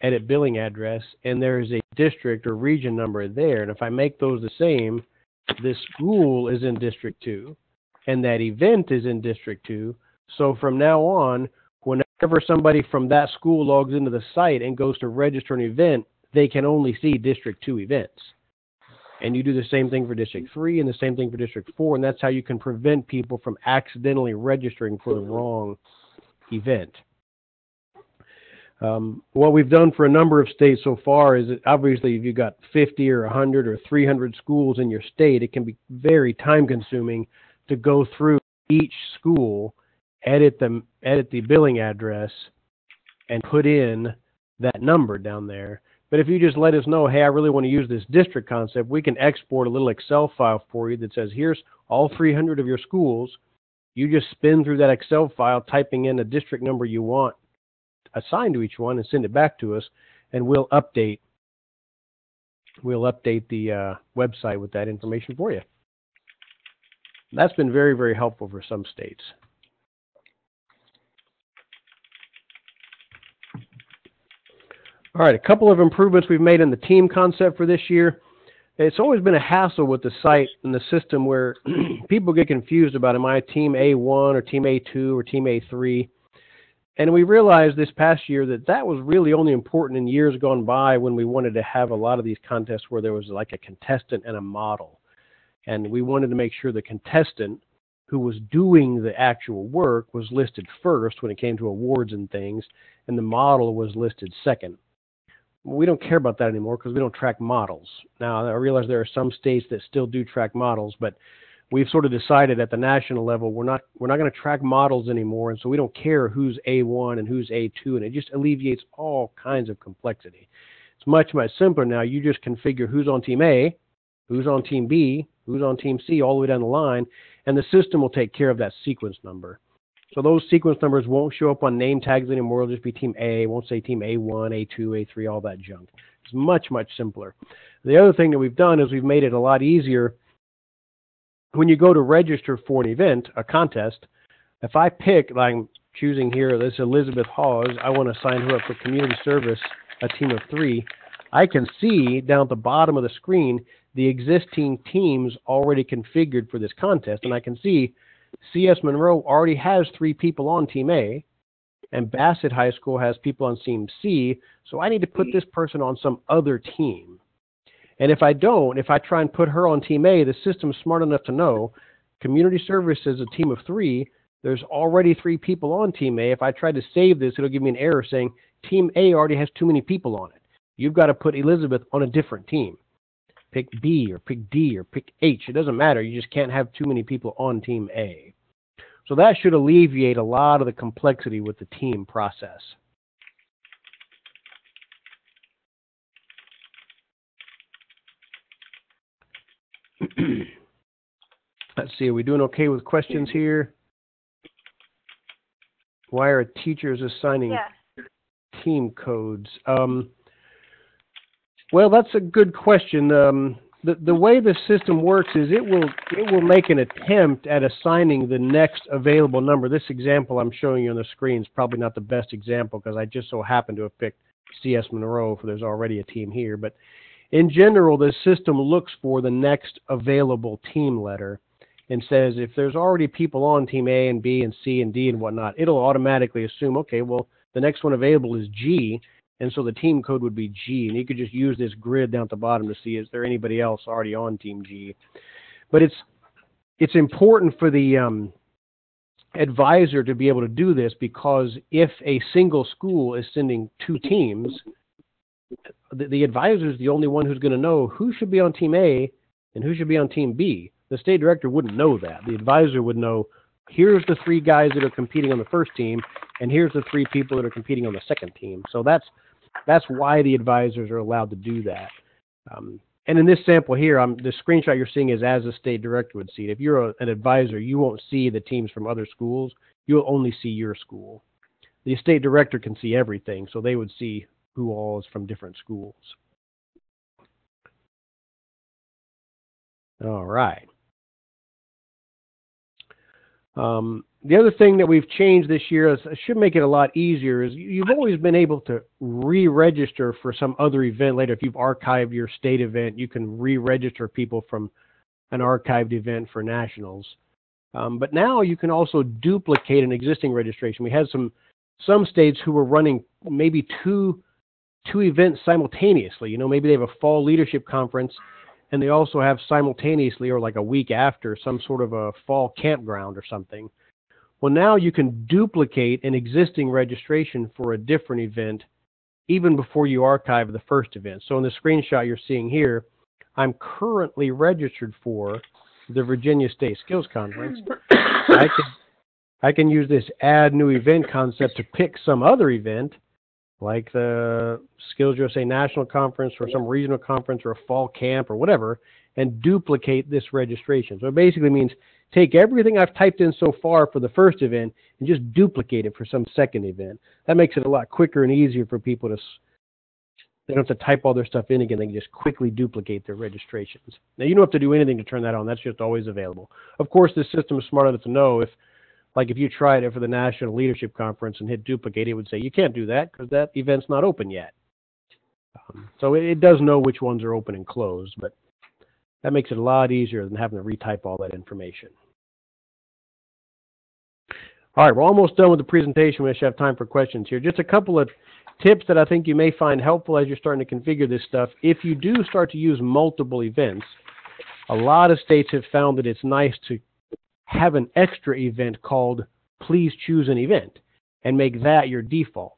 edit billing address, and there is a district or region number there. And if I make those the same, this school is in District 2, and that event is in District 2. So from now on, whenever somebody from that school logs into the site and goes to register an event, they can only see District 2 events. And you do the same thing for District 3 and the same thing for District 4, and that's how you can prevent people from accidentally registering for the wrong event. What we've done for a number of states so far is that obviously if you've got 50 or 100 or 300 schools in your state, it can be very time-consuming to go through each school, edit the billing address, and put in that number down there. But if you just let us know, hey, I really want to use this district concept, we can export a little Excel file for you that says, here's all 300 of your schools. You just spin through that Excel file, typing in a district number you want assigned to each one, and send it back to us, and we'll update the website with that information for you. That's been very, very helpful for some states. All right, a couple of improvements we've made in the team concept for this year. It's always been a hassle with the site and the system where people get confused about, am I Team A1 or Team A2 or Team A3? And we realized this past year that that was really only important in years gone by when we wanted to have a lot of these contests where there was like a contestant and a model. And we wanted to make sure the contestant who was doing the actual work was listed first when it came to awards and things, and the model was listed second. We don't care about that anymore because we don't track models. Now, I realize there are some states that still do track models, but we've sort of decided at the national level we're not going to track models anymore, and so we don't care who's A1 and who's A2, and it just alleviates all kinds of complexity. It's much, much simpler now. You just configure who's on Team A, who's on Team B, who's on Team C, all the way down the line, and the system will take care of that sequence number. So those sequence numbers won't show up on name tags anymore. It'll just be Team A. It won't say Team A1, A2, A3, all that junk. It's much, much simpler. The other thing that we've done is we've made it a lot easier. When you go to register for an event, a contest, if I pick, like I'm choosing here, this Elizabeth Hawes, I want to sign her up for community service, a team of 3, I can see down at the bottom of the screen the existing teams already configured for this contest, and I can see C.S. Monroe already has 3 people on Team A, and Bassett High School has people on Team C, so I need to put this person on some other team. And if I don't, if I try and put her on Team A, the system's smart enough to know community service is a team of 3. There's already 3 people on Team A. If I try to save this, it'll give me an error saying Team A already has too many people on it. You've got to put Elizabeth on a different team. Pick B or pick D or pick H. It doesn't matter. You just can't have too many people on Team A. So that should alleviate a lot of the complexity with the team process. Let's see, are we doing okay with questions here? Why are teachers assigning team codes? Well, that's a good question. The way the system works is it will make an attempt at assigning the next available number. This example I'm showing you on the screen is probably not the best example because I just so happen to have picked C.S. Monroe, for there's already a team here. But in general, the system looks for the next available team letter, and says if there's already people on team A and B and C and D and whatnot, it'll automatically assume, okay, well, the next one available is G, and so the team code would be G, and you could just use this grid down at the bottom to see is there anybody else already on team G. But it's important for the advisor to be able to do this, because if a single school is sending 2 teams, the advisor is the only one who's going to know who should be on team A and who should be on team B. The state director wouldn't know that. The advisor would know, here's the 3 guys that are competing on the first team, and here's the 3 people that are competing on the second team. So that's why the advisors are allowed to do that. And in this sample here, the screenshot you're seeing is as a state director would see it. If you're an advisor, you won't see the teams from other schools. You'll only see your school. The state director can see everything, so they would see who all is from different schools. All right. The other thing that we've changed this year should make it a lot easier is you've always been able to re-register for some other event later. If you've archived your state event, you can re-register people from an archived event for nationals. But now you can also duplicate an existing registration. We had some states who were running maybe two events simultaneously. Maybe they have a fall leadership conference, and they also have simultaneously, or like a week after, some sort of a fall campground or something. Well, now you can duplicate an existing registration for a different event even before you archive the first event. So in the screenshot you're seeing here, I'm currently registered for the Virginia State Skills Conference. I can use this add new event concept to pick some other event, like the SkillsUSA National Conference or some regional conference or a fall camp or whatever, and duplicate this registration. So it basically means take everything I've typed in so far for the first event and just duplicate it for some second event. That makes it a lot quicker and easier for people to, they don't have to type all their stuff in again. They can just quickly duplicate their registrations. Now, you don't have to do anything to turn that on. That's just always available. Of course, this system is smart enough to know if you tried it for the National Leadership Conference and hit duplicate, it would say you can't do that because that event's not open yet. So it does know which ones are open and closed, but that makes it a lot easier than having to retype all that information. All right, we're almost done with the presentation. We should have time for questions here. Just a couple of tips that I think you may find helpful as you're starting to configure this stuff. If you do start to use multiple events, a lot of states have found that it's nice to have an extra event called Please Choose an Event and make that your default,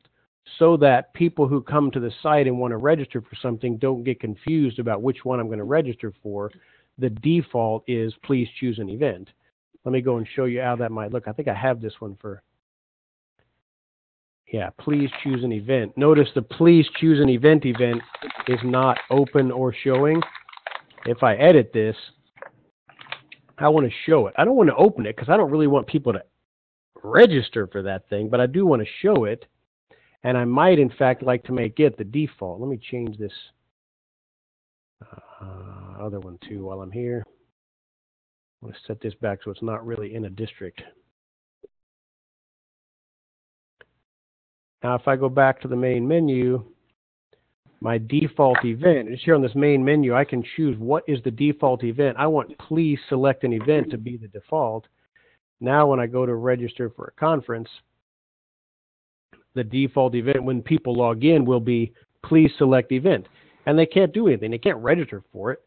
so that people who come to the site and want to register for something don't get confused about which one I'm going to register for. The default is Please Choose an Event. Let me go and show you how that might look. I think I have this one for, Please Choose an Event. Notice the Please Choose an Event is not open or showing. If I edit this, I want to show it. I don't want to open it because I don't really want people to register for that thing, but I do want to show it. And I might, in fact, like to make it the default. Let me change this other one, too, while I'm here. I'm going to set this back so it's not really in a district. Now, if I go back to the main menu, my default event, just here on this main menu, I can choose what is the default event. I want Please Select an Event to be the default. Now, when I go to register for a conference, the default event when people log in will be Please Select Event. And they can't do anything. They can't register for it.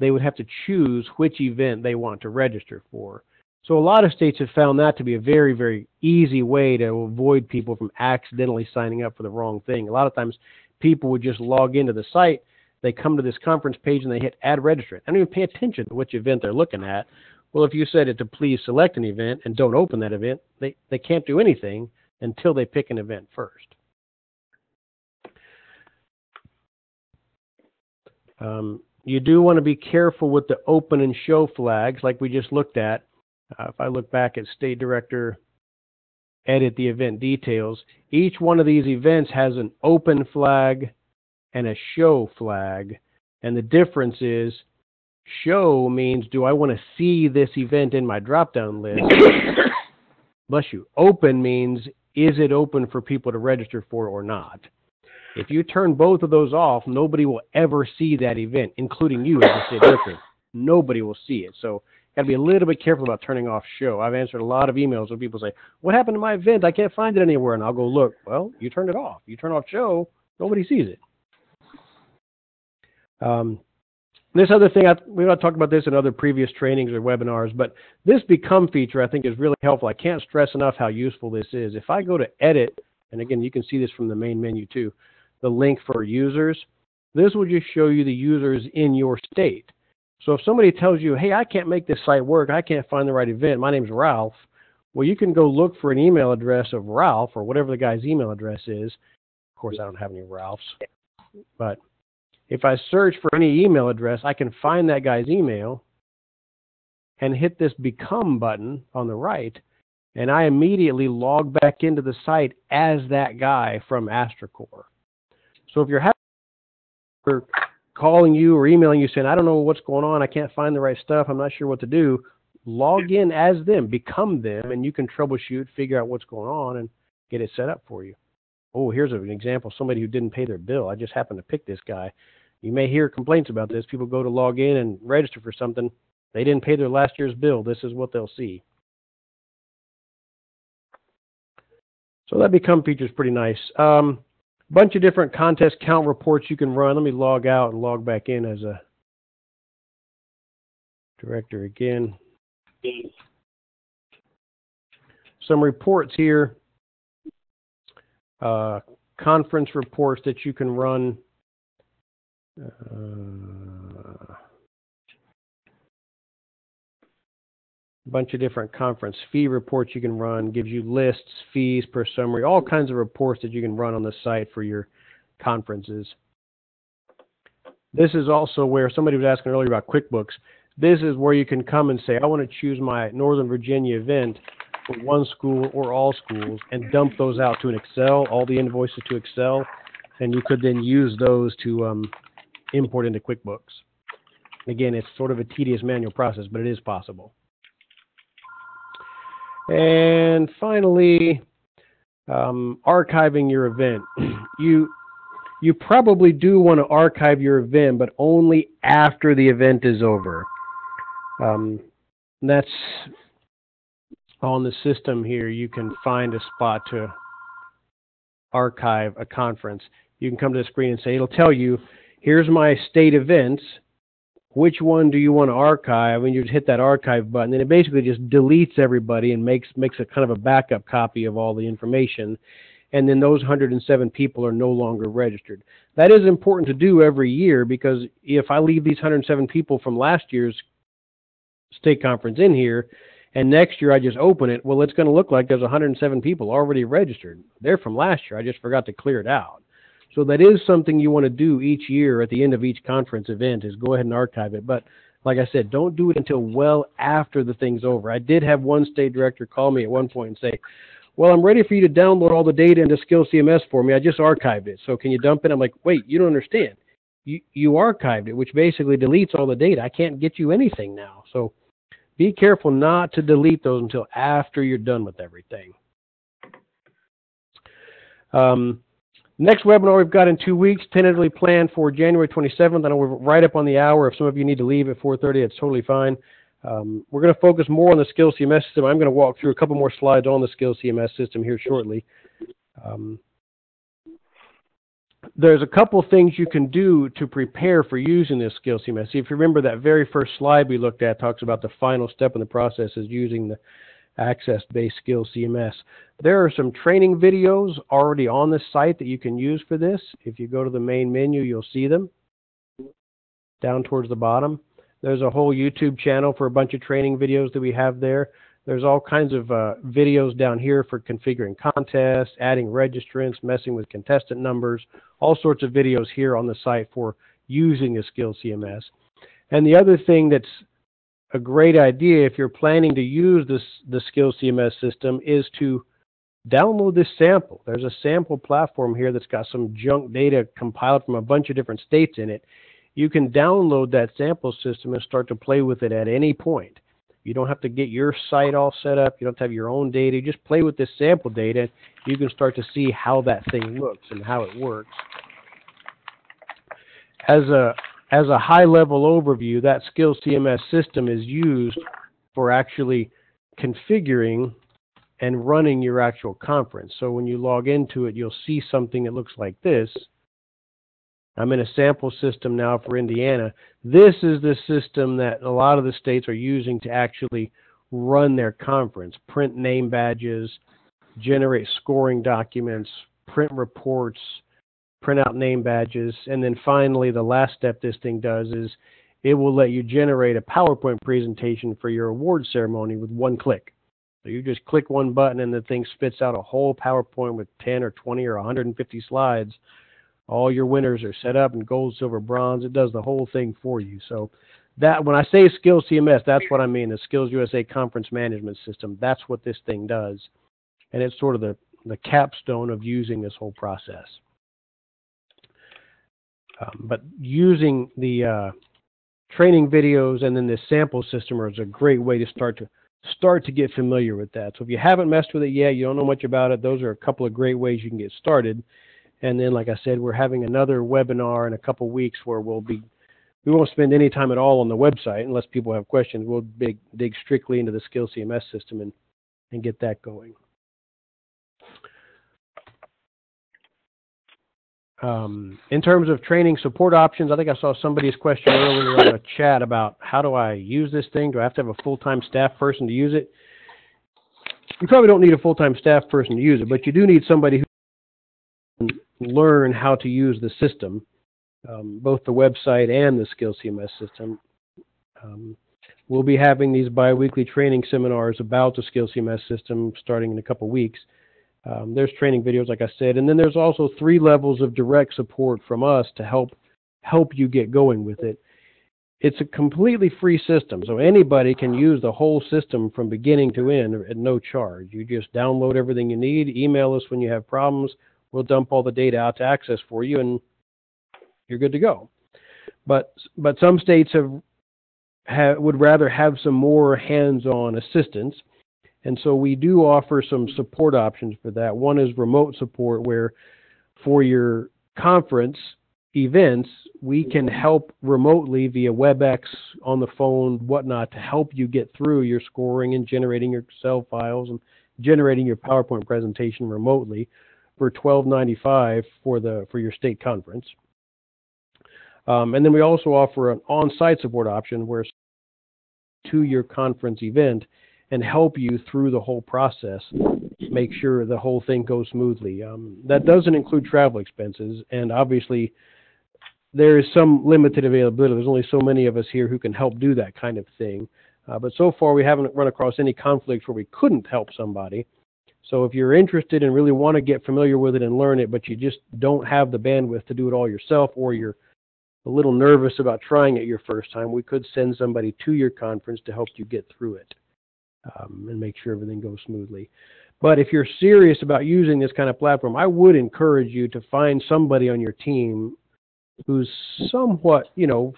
They would have to choose which event they want to register for. So a lot of states have found that to be a very, very easy way to avoid people from accidentally signing up for the wrong thing. A lot of times people would just log into the site, they come to this conference page and they hit Add Registrant. I don't even pay attention to which event they're looking at. Well, if you set it to Please Select an Event and don't open that event, they can't do anything until they pick an event first. You do want to be careful with the open and show flags like we just looked at. If I look back at State Director, edit the event details, each one of these events has an open flag and a show flag. And the difference is show means, do I want to see this event in my drop-down list? Bless you. Open means, is it open for people to register for or not? If you turn both of those off, nobody will ever see that event, including you as the state director. Nobody will see it. So got to be a little bit careful about turning off show. I've answered a lot of emails where people say, what happened to my event? I can't find it anywhere. And I'll go look. Well, you turned it off. You turn off show, nobody sees it. This other thing, we've not talked about this in other previous trainings or webinars, but this Become feature I think is really helpful. I can't stress enough how useful this is. If I go to Edit, and again, you can see this from the main menu too, the link for users, this will just show you the users in your state. So if somebody tells you, hey, I can't make this site work, I can't find the right event, my name's Ralph, well, you can go look for an email address of Ralph or whatever the guy's email address is. Of course, I don't have any Ralphs, but if I search for any email address, I can find that guy's email and hit this Become button on the right, and I immediately log back into the site as that guy from AstraCore. So if you're calling you or emailing you saying, I don't know what's going on, I can't find the right stuff, I'm not sure what to do, log in as them, become them, and you can troubleshoot, figure out what's going on, and get it set up for you. Oh, here's an example, somebody who didn't pay their bill. I just happened to pick this guy. You may hear complaints about this. People go to log in and register for something. They didn't pay their last year's bill. This is what they'll see. So that Become feature is pretty nice. Bunch of different contest count reports you can run. Let me log out and log back in as a director again. Some reports here. Conference reports that you can run. A bunch of different conference fee reports you can run, gives you lists, fees per summary, all kinds of reports that you can run on the site for your conferences. This is also where somebody was asking earlier about QuickBooks. This is where you can come and say, I want to choose my Northern Virginia event for one school or all schools and dump those out to an Excel, all the invoices to Excel, and you could then use those to import into QuickBooks. Again, it's sort of a tedious manual process, but it is possible. And finally, archiving your event. You probably do want to archive your event, but only after the event is over. That's on the system here. You can find a spot to archive a conference. You can come to the screen and say, it'll tell you, here's my state events. Which one do you want to archive? And you just hit that archive button, and it basically just deletes everybody and makes a kind of a backup copy of all the information. And then those 107 people are no longer registered. That is important to do every year, because if I leave these 107 people from last year's state conference in here, and next year I just open it, well, it's going to look like there's 107 people already registered. They're from last year. I just forgot to clear it out. So that is something you want to do each year at the end of each conference event, is go ahead and archive it. But like I said, don't do it until well after the thing's over. I did have one state director call me at one point and say, well, I'm ready for you to download all the data into SkillsUSA for me. I just archived it. So can you dump it? I'm like, wait, you don't understand. You archived it, which basically deletes all the data. I can't get you anything now. So be careful not to delete those until after you're done with everything. Next webinar we've got in 2 weeks, tentatively planned for January 27th. I know we're right up on the hour. If some of you need to leave at 4:30, it's totally fine. We're going to focus more on the SkillsUSA system. I'm going to walk through a couple more slides on the SkillsUSA system here shortly. There's a couple things you can do to prepare for using this SkillsUSA. If you remember, that very first slide we looked at talks about the final step in the process is using the access-based SkillsUSA. There are some training videos already on the site that you can use for this. If you go to the main menu, you'll see them down towards the bottom. There's a whole YouTube channel for a bunch of training videos that we have there. There's all kinds of videos down here for configuring contests, adding registrants, messing with contestant numbers, all sorts of videos here on the site for using the SkillsUSA. And the other thing that's a great idea if you're planning to use the SkillsUSA system is to download this sample. There's a sample platform here that's got some junk data compiled from a bunch of different states in it. You can download that sample system and start to play with it at any point. You don't have to get your site all set up. You don't have to have your own data. You just play with this sample data. You can start to see how that thing looks and how it works. As a as a high-level overview, that SkillsCMS system is used for actually configuring and running your actual conference. So when you log into it, you'll see something that looks like this. I'm in a sample system now for Indiana. This is the system that a lot of the states are using to actually run their conference, print name badges, generate scoring documents, print reports, print out name badges, and then finally the last step this thing does is it will let you generate a PowerPoint presentation for your award ceremony with one click. So you just click one button and the thing spits out a whole PowerPoint with 10 or 20 or 150 slides. All your winners are set up in gold, silver, bronze. It does the whole thing for you. So that when I say SkillsCMS, that's what I mean, the SkillsUSA Conference Management System. That's what this thing does. And it's sort of the capstone of using this whole process. But using the training videos and then this sample system is a great way to start to get familiar with that. So if you haven't messed with it yet, you don't know much about it, those are a couple of great ways you can get started. And then, like I said, we're having another webinar in a couple weeks where we won't spend any time at all on the website unless people have questions. We'll dig strictly into the SkillsCMS system and get that going. In terms of training support options, I think I saw somebody's question earlier on the chat about how do I use this thing? Do I have to have a full-time staff person to use it? You probably don't need a full-time staff person to use it, but you do need somebody who can learn how to use the system, both the website and the SkillsCMS system. We'll be having these bi-weekly training seminars about the SkillsCMS system starting in a couple weeks. There's training videos, like I said, and then there's also 3 levels of direct support from us to help you get going with it. It's a completely free system, so anybody can use the whole system from beginning to end at no charge. You just download everything you need, email us when you have problems, we'll dump all the data out to Access for you, and you're good to go. But some states would rather have some more hands-on assistance. And so we do offer some support options for that. One is remote support, where for your conference events, we can help remotely via WebEx, on the phone, whatnot, to help you get through your scoring and generating your Excel files and generating your PowerPoint presentation remotely for $12.95 for your state conference. And then we also offer an on-site support option where to your conference event and help you through the whole process, make sure the whole thing goes smoothly. That doesn't include travel expenses, and obviously there is some limited availability. There's only so many of us here who can help do that kind of thing. But so far we haven't run across any conflicts where we couldn't help somebody. So if you're interested and really want to get familiar with it and learn it, but you just don't have the bandwidth to do it all yourself, or you're a little nervous about trying it your first time, we could send somebody to your conference to help you get through it. And make sure everything goes smoothly. But if you're serious about using this kind of platform, I would encourage you to find somebody on your team who's somewhat,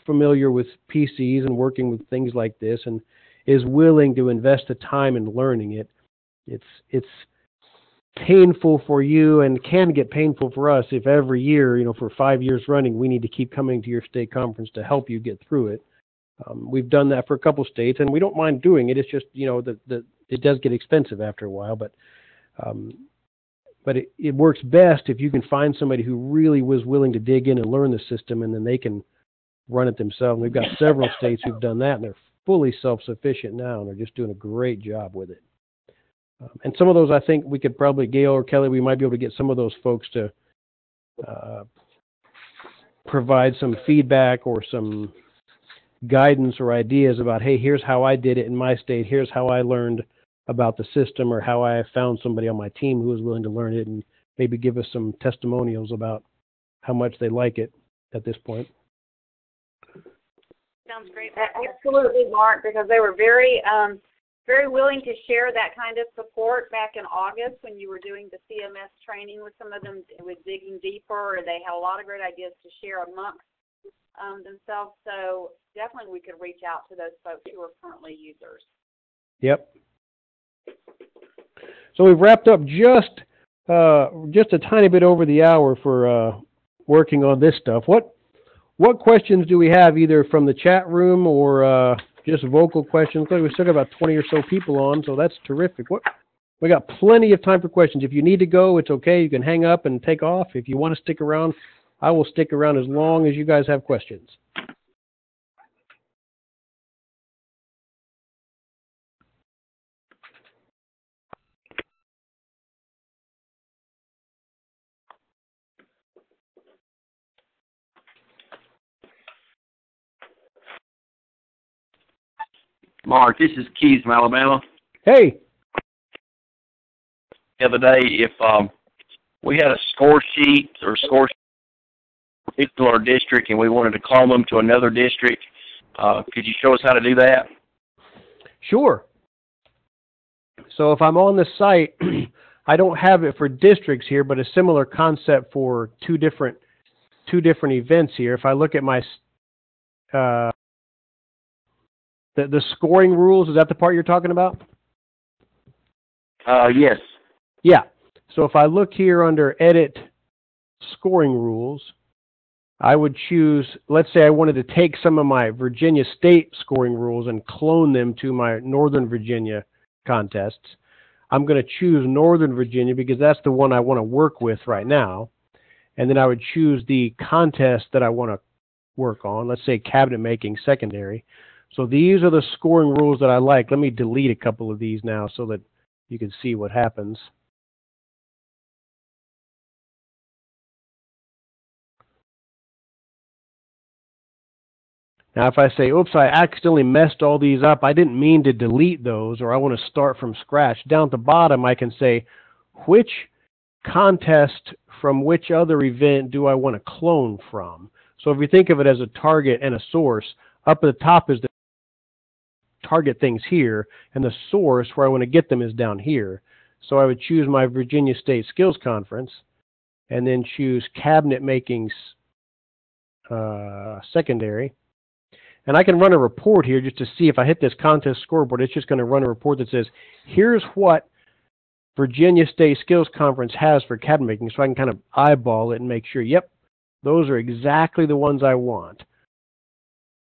familiar with PCs and working with things like this and is willing to invest the time in learning it. It's painful for you and can get painful for us if every year, for 5 years running, we need to keep coming to your state conference to help you get through it. We've done that for a couple states, and we don't mind doing it. It's just, it does get expensive after a while, but it works best if you can find somebody who really was willing to dig in and learn the system, and then they can run it themselves. We've got several states who've done that, and they're fully self-sufficient now, and they're just doing a great job with it. And some of those, I think we could probably, Gail or Kelly, we might be able to get some of those folks to provide some feedback or some guidance or ideas about, hey, here's how I did it in my state, here's how I learned about the system, or how I found somebody on my team who was willing to learn it, and maybe give us some testimonials about how much they like it at this point. Sounds great. Absolutely, Mark, because they were very willing to share that kind of support back in August when you were doing the CMS training with some of them, with digging deeper, and they had a lot of great ideas to share amongst themselves. So definitely we could reach out to those folks who are currently users. Yep. So we've wrapped up just a tiny bit over the hour for working on this stuff. What what questions do we have, either from the chat room or just vocal questions? Look, we still got about 20 or so people on, so that's terrific. We got plenty of time for questions. If you need to go, it's okay. You can hang up and take off. If you want to stick around, I will stick around as long as you guys have questions. Mark, this is Keith from Alabama. Hey. The other day, if we had a score sheet or score sheet for a particular district and we wanted to clone them to another district, could you show us how to do that? Sure. So if I'm on the site, I don't have it for districts here, but a similar concept for two different events here. If I look at my the scoring rules, is that the part you're talking about? Yes. Yeah. So if I look here under Edit Scoring Rules, I would choose, let's say I wanted to take some of my Virginia State scoring rules and clone them to my Northern Virginia contests. I'm going to choose Northern Virginia because that's the one I want to work with right now. And then I would choose the contest that I want to work on, let's say cabinet making secondary. So these are the scoring rules that I like. Let me delete a couple of these now so that you can see what happens. Now if I say, oops, I accidentally messed all these up, I didn't mean to delete those, or I want to start from scratch. Down at the bottom I can say, which contest from which other event do I want to clone from? So if you think of it as a target and a source, up at the top is the target things here, and the source where I want to get them is down here. So I would choose my Virginia State Skills Conference, and then choose Cabinet Makings Secondary. And I can run a report here just to see if I hit this contest scoreboard. It's just going to run a report that says, here's what Virginia State Skills Conference has for cabinet making, so I can kind of eyeball it and make sure, yep, those are exactly the ones I want.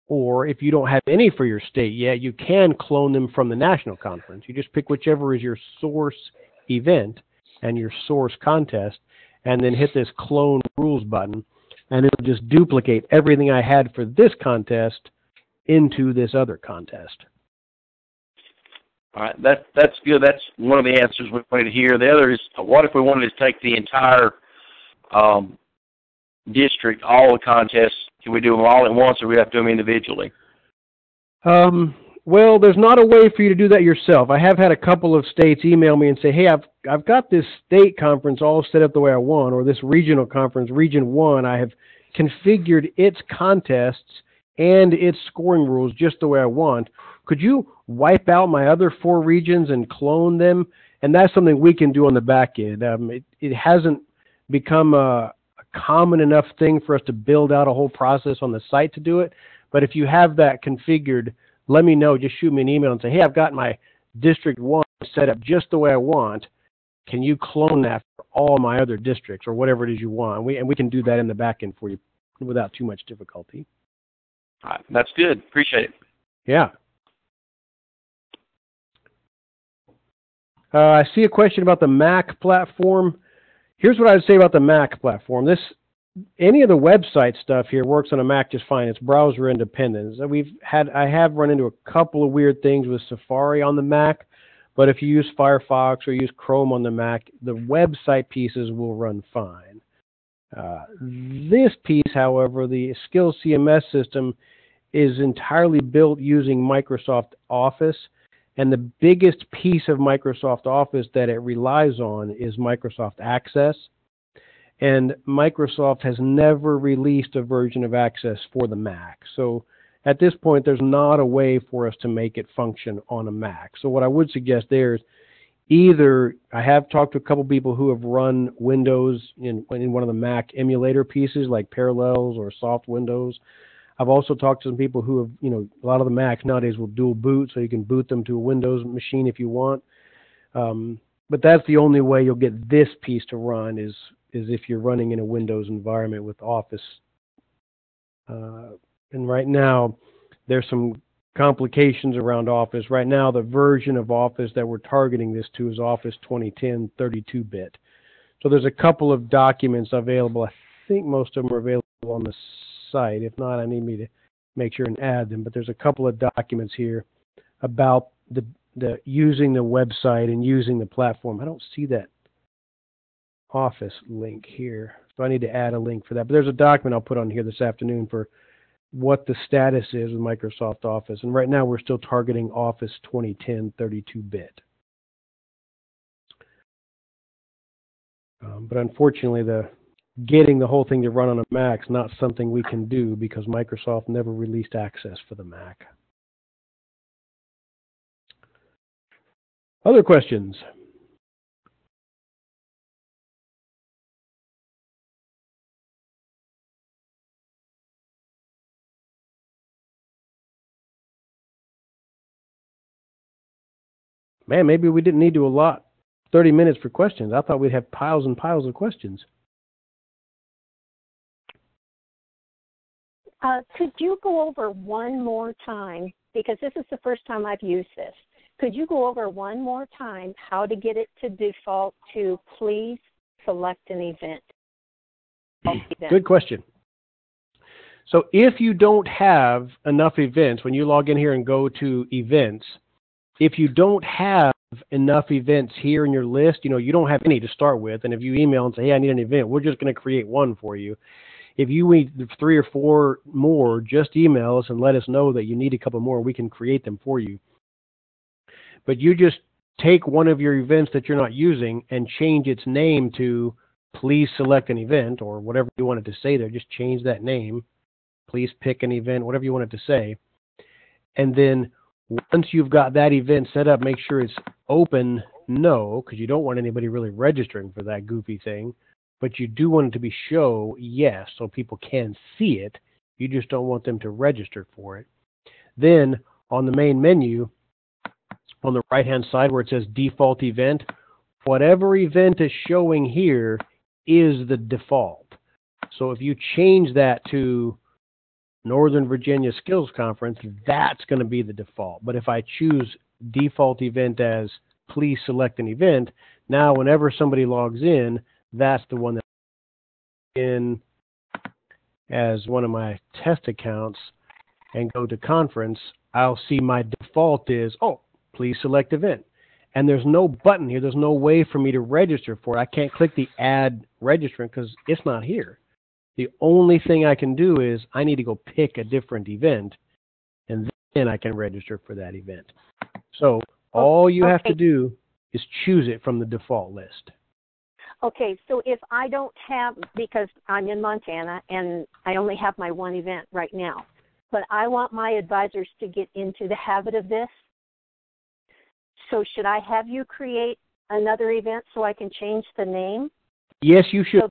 Or if you don't have any for your state yet, you can clone them from the national conference. You just pick whichever is your source event and your source contest, and then hit this clone rules button, and it'll just duplicate everything I had for this contest into this other contest. All right, that's good. That's one of the answers we wanted to hear. The other is, what if we wanted to take the entire district, all the contests? Can we do them all at once, or we have to do them individually? Well, there's not a way for you to do that yourself. I have had a couple of states email me and say, hey, I've got this state conference all set up the way I want, or this regional conference, Region 1, I have configured its contests and its scoring rules just the way I want. Could you wipe out my other 4 regions and clone them? And that's something we can do on the back end. It hasn't become a common enough thing for us to build out a whole process on the site to do it. But if you have that configured, let me know. Just shoot me an email and say, hey, I've got my District 1 set up just the way I want. Can you clone that for all my other districts or whatever it is you want? And we can do that in the back end for you without too much difficulty. All right, that's good. Appreciate it. Yeah. I see a question about the Mac platform. Here's what I would say about the Mac platform. Any of the website stuff here works on a Mac just fine. It's browser independent. So I have run into a couple of weird things with Safari on the Mac, but if you use Firefox or use Chrome on the Mac, the website pieces will run fine. This piece, however, the Skills CMS system, is entirely built using Microsoft Office, and the biggest piece of Microsoft Office that it relies on is Microsoft Access. And Microsoft has never released a version of Access for the Mac. So at this point, there's not a way for us to make it function on a Mac. So what I would suggest there is either, I have talked to a couple people who have run Windows in one of the Mac emulator pieces like Parallels or Soft Windows. I've also talked to some people who have, a lot of the Macs nowadays will dual boot, so you can boot them to a Windows machine if you want. But that's the only way you'll get this piece to run is if you're running in a Windows environment with Office And right now, there's some complications around Office. Right now, the version of Office that we're targeting this to is Office 2010 32-bit. So there's a couple of documents available. I think most of them are available on the site. If not, I need me to make sure and add them. But there's a couple of documents here about the using the website and using the platform. I don't see that Office link here, so I need to add a link for that. But there's a document I'll put on here this afternoon for what the status is with Microsoft Office. And right now we're still targeting Office 2010 32-bit. But unfortunately, getting the whole thing to run on a Mac is not something we can do because Microsoft never released access for the Mac. Other questions? Man, maybe we didn't need to allot 30 minutes for questions. I thought we'd have piles and piles of questions. Could you go over one more time, because this is the first time I've used this, could you go over one more time how to get it to default to please select an event? Good question. So if you don't have enough events, when you log in here and go to events, if you don't have enough events here in your list, you don't have any to start with, and if you email and say, hey, I need an event, we're just going to create one for you. If you need 3 or 4 more, just email us and let us know that you need a couple more. We can create them for you. But you just take one of your events that you're not using and change its name to please select an event or whatever you want it to say there. Just change that name. Please pick an event, whatever you want it to say. And then once you've got that event set up, make sure it's open no, because you don't want anybody really registering for that goofy thing. But you do want it to be show yes, so people can see it. You just don't want them to register for it. Then on the main menu, on the right-hand side where it says default event, whatever event is showing here is the default. So if you change that to Northern Virginia Skills Conference, that's going to be the default. But if I choose default event as please select an event, now whenever somebody logs in, that's the one that's in as one of my test accounts and go to conference, I'll see my default is, please select event. And there's no button here. There's no way for me to register for it. I can't click the add registrant because it's not here. The only thing I can do is I need to go pick a different event, and then I can register for that event. So all you have to do is choose it from the default list. Okay, so if I don't have, because I'm in Montana and I only have my one event right now, but I want my advisors to get into the habit of this, so should I have you create another event so I can change the name? Yes, you should.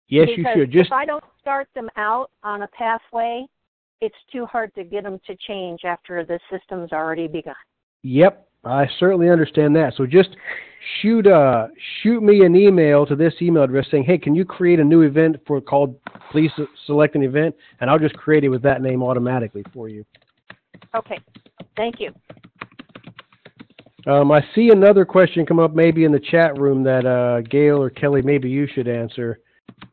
Yes, you should. If I don't start them out on a pathway, it's too hard to get them to change after the system's already begun. Yep, I certainly understand that. So just shoot me an email to this email address saying, hey, can you create a new event called please select an event, and I'll just create it with that name automatically for you. Okay, thank you. I see another question come up maybe in the chat room that Gail or Kelly, maybe you should answer.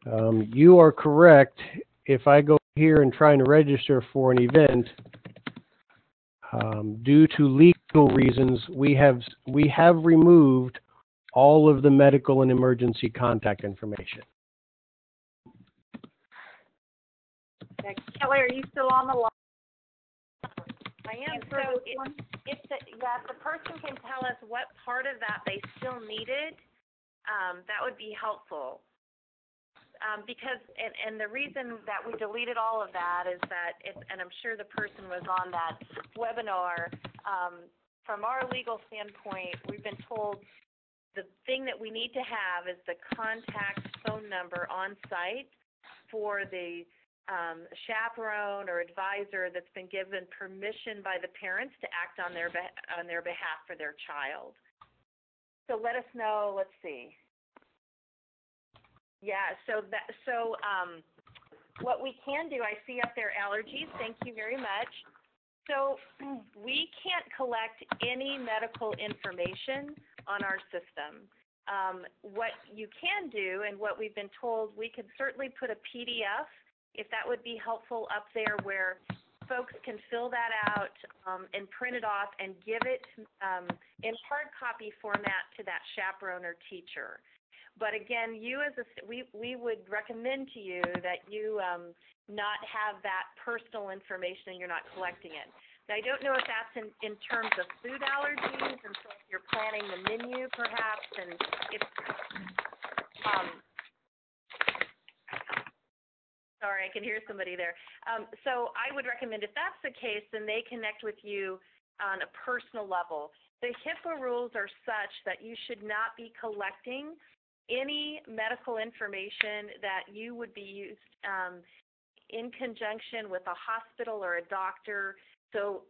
You are correct. If I go here and try to register for an event, due to legal reasons, we have removed all of the medical and emergency contact information. Kelly, are you still on the line? I am. So if the person can tell us what part of that they still needed, that would be helpful. Because the reason that we deleted all of that is that, and I'm sure the person was on that webinar, from our legal standpoint, we've been told the thing that we need to have is the contact phone number on site for the chaperone or advisor that's been given permission by the parents to act on their behalf for their child. So let us know. Let's see. Yeah. So what we can do, I see up there allergies. Thank you very much. So we can't collect any medical information on our system. What you can do, and what we've been told, we could certainly put a PDF, if that would be helpful, up there where folks can fill that out and print it off and give it in hard copy format to that chaperone or teacher. But again, we would recommend to you that you not have that personal information and you're not collecting it. Now, I don't know if that's in terms of food allergies, and so if you're planning the menu perhaps, and if sorry, I can hear somebody there. So I would recommend, if that's the case, then they connect with you on a personal level. The HIPAA rules are such that you should not be collecting any medical information that you would be used in conjunction with a hospital or a doctor. So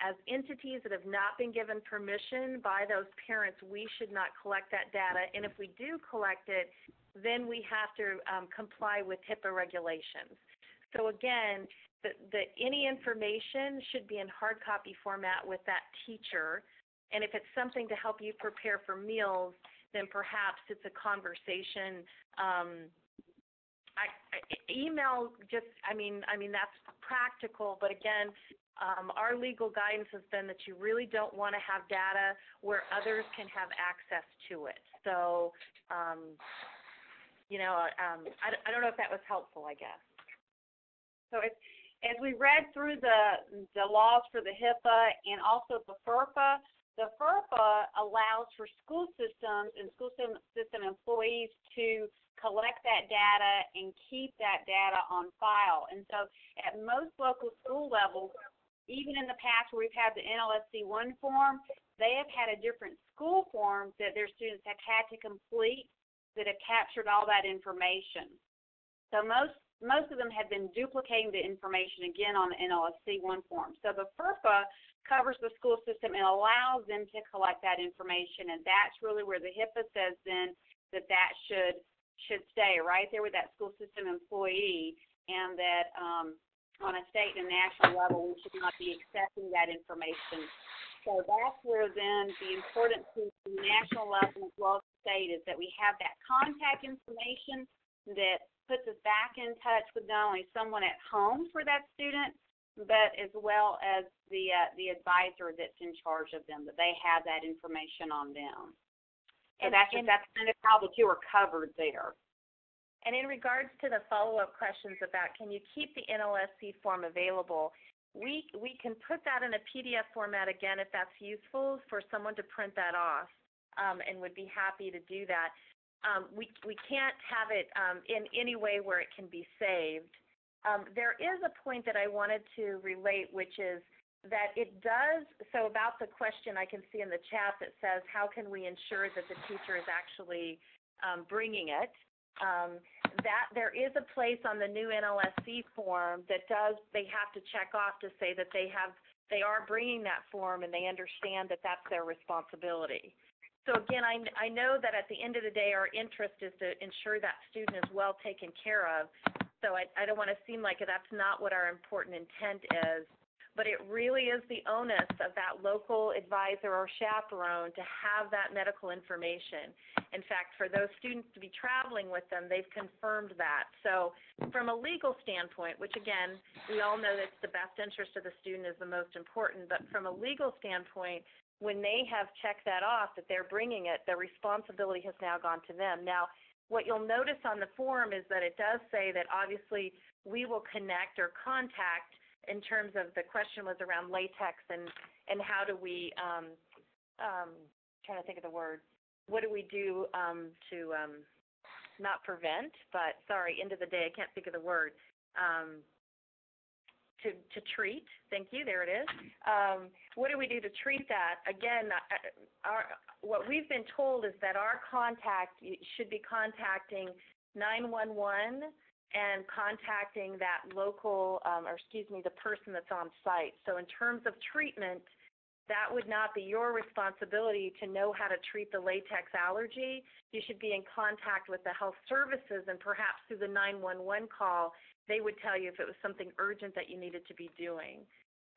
as entities that have not been given permission by those parents, we should not collect that data. And if we do collect it, then we have to comply with HIPAA regulations. So again, any information should be in hard copy format with that teacher. And if it's something to help you prepare for meals, then perhaps it's a conversation. Email that's practical, but again, our legal guidance has been that you really don't want to have data where others can have access to it. So, I don't know if that was helpful, I guess. So as we read through the laws for the HIPAA and also the FERPA allows for school systems and school system employees to collect that data and keep that data on file. And so at most local school levels, even in the past where we've had the NLSC 1 form, they have had a different school form that their students have had to complete that have captured all that information. So most of them have been duplicating the information again on the NLSC 1 form. So the FERPA covers the school system and allows them to collect that information, and that's really where the HIPAA says then that should stay right there with that school system employee, and that on a state and national level we should not be accepting that information. So that's where then the important piece at the national level as well as the state is that we have that contact information that puts us back in touch with not only someone at home for that student, but as well as the advisor that's in charge of them, that they have that information on them. So that's kind of how the two are covered there. And in regards to the follow-up questions about can you keep the NLSC form available, we can put that in a PDF format again if that's useful for someone to print that off, and would be happy to do that. We can't have it in any way where it can be saved. There is a point that I wanted to relate, which is that it does, so about the question I can see in the chat that says, how can we ensure that the teacher is actually bringing it? That there is a place on the new NLSC form that they have to check off to say that they are bringing that form and they understand that that's their responsibility. So again, I know that at the end of the day, our interest is to ensure that student is well taken care of. So I don't want to seem like that's not what our important intent is, but it really is the onus of that local advisor or chaperone to have that medical information. In fact, for those students to be traveling with them, they've confirmed that. So from a legal standpoint, which again, we all know that the best interest of the student is the most important, but from a legal standpoint, when they have checked that off, that they're bringing it, the responsibility has now gone to them. Now, what you'll notice on the form is that it does say that obviously we will connect or contact, in terms of the question was around latex and how do we, trying to think of the word, what do we do to not prevent, but sorry, end of the day, I can't think of the word, to treat. Thank you. There it is. What do we do to treat that? Again, what we've been told is that our contact should be contacting 911 and contacting that local, the person that's on site. So in terms of treatment, that would not be your responsibility to know how to treat the latex allergy. You should be in contact with the health services, and perhaps through the 911 call, they would tell you if it was something urgent that you needed to be doing.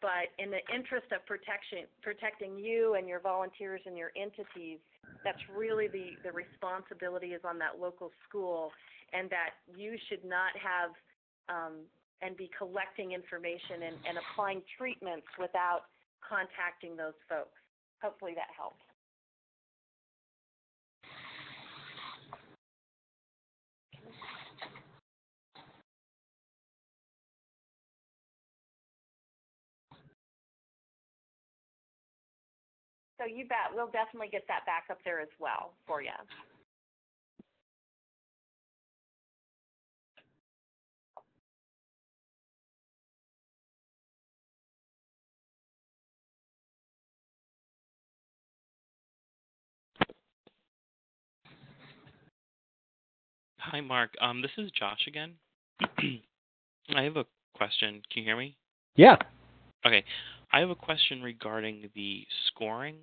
But in the interest of protecting you and your volunteers and your entities, that's really the responsibility is on that local school, and that you should not have and be collecting information and applying treatments without contacting those folks. Hopefully that helps. So you bet. We'll definitely get that back up there as well for you. Hi, Mark. This is Josh again. I have a question. Can you hear me? Yeah. Okay. I have a question regarding the scoring,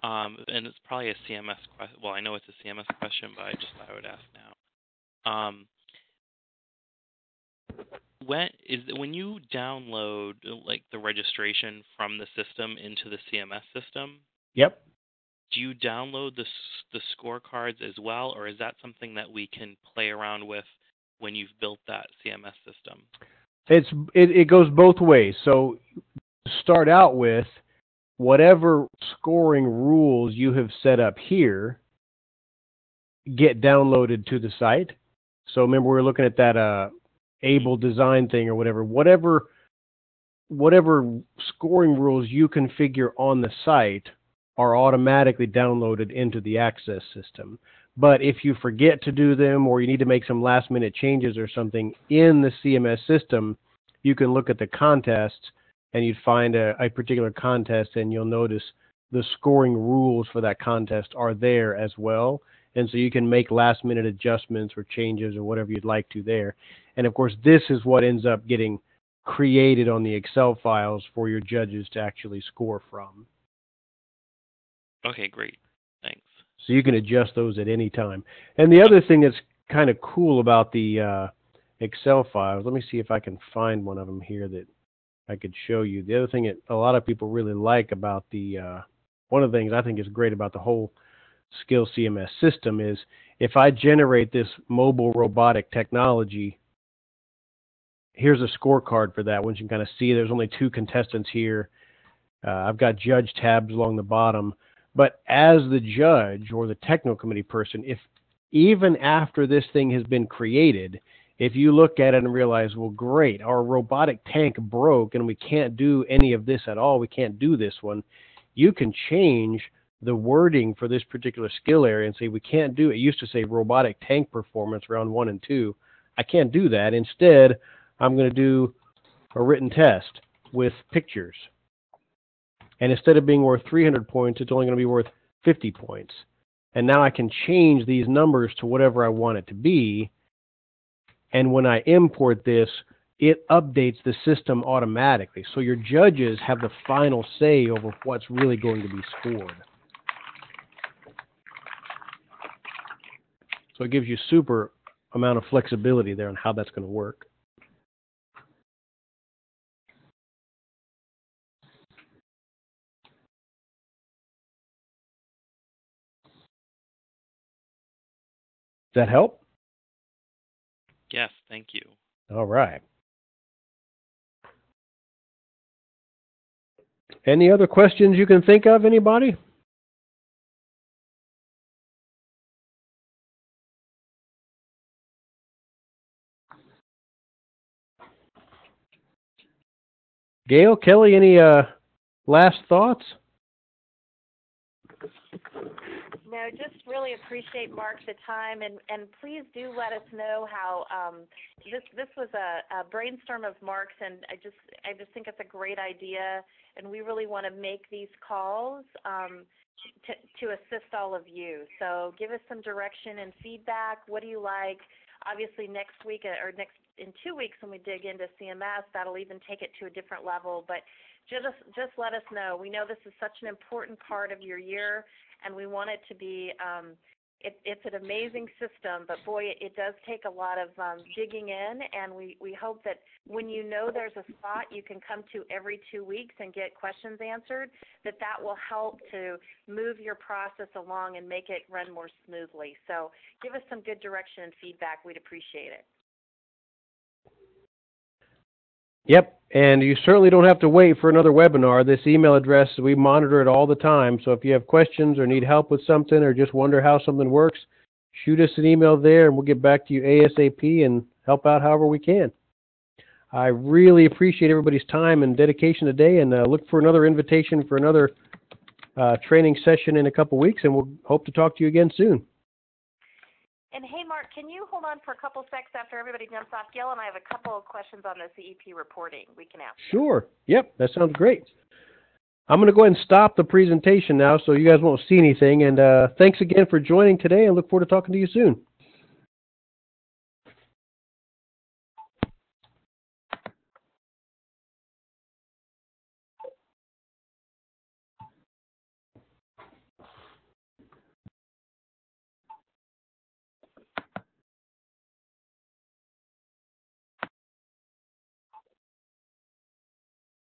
and it's probably a CMS question. Well, I know it's a CMS question, but I just thought I would ask now. When you download like the registration from the system into the CMS system? Yep. Do you download the scorecards as well, or is that something that we can play around with when you've built that CMS system? It goes both ways. So start out with whatever scoring rules you have set up here get downloaded to the site. So remember, we were looking at that able design thing or whatever scoring rules you configure on the site are automatically downloaded into the access system. But if you forget to do them, or you need to make some last minute changes or something in the CMS system, you can look at the contests and you'd find a particular contest, and you'll notice the scoring rules for that contest are there as well. And so you can make last minute adjustments or changes or whatever you'd like to there. And of course, this is what ends up getting created on the Excel files for your judges to actually score from. Okay, great. Thanks. So you can adjust those at any time. And the other thing that's kind of cool about the Excel files, let me see if I can find one of them here that I could show you. The other thing that a lot of people really like about one of the things I think is great about the whole Skills CMS system is if I generate this mobile robotic technology, here's a scorecard for that. Once you can kind of see there's only 2 contestants here. I've got judge tabs along the bottom. But as the judge or the technical committee person, if even after this thing has been created, if you look at it and realize, well, great, our robotic tank broke and we can't do any of this at all, we can't do this one, you can change the wording for this particular skill area and say, we can't do it. It used to say robotic tank performance round 1 and 2. I can't do that. Instead, I'm going to do a written test with pictures. And instead of being worth 300 points, it's only going to be worth 50 points. And now I can change these numbers to whatever I want it to be. And when I import this, it updates the system automatically. So your judges have the final say over what's really going to be scored. So it gives you super amount of flexibility there on how that's going to work. Does that help? Yes, thank you. All right. Any other questions you can think of, anybody? Gail, Kelly, any last thoughts? No, just really appreciate, Mark, the time, and please do let us know how this was a brainstorm of Mark's, and I just think it's a great idea, and we really want to make these calls to assist all of you. So give us some direction and feedback. What do you like? Obviously, next week or in 2 weeks when we dig into CMS, that'll even take it to a different level. But just let us know. We know this is such an important part of your year, and we want it to be it's an amazing system, but boy, it does take a lot of digging in, and we hope that when you know there's a spot you can come to every 2 weeks and get questions answered, that will help to move your process along and make it run more smoothly. So give us some good direction and feedback. We'd appreciate it. Yep, and you certainly don't have to wait for another webinar. This email address, we monitor it all the time. So if you have questions or need help with something or just wonder how something works, shoot us an email there and we'll get back to you ASAP and help out however we can. I really appreciate everybody's time and dedication today, and look for another invitation for another training session in a couple weeks, and we'll hope to talk to you again soon. And hey, Mark, can you hold on for a couple seconds after everybody jumps off? Gail and I have a couple of questions on the CEP reporting we can ask. Sure. Yep, that sounds great. I'm going to go ahead and stop the presentation now so you guys won't see anything. And thanks again for joining today, and look forward to talking to you soon.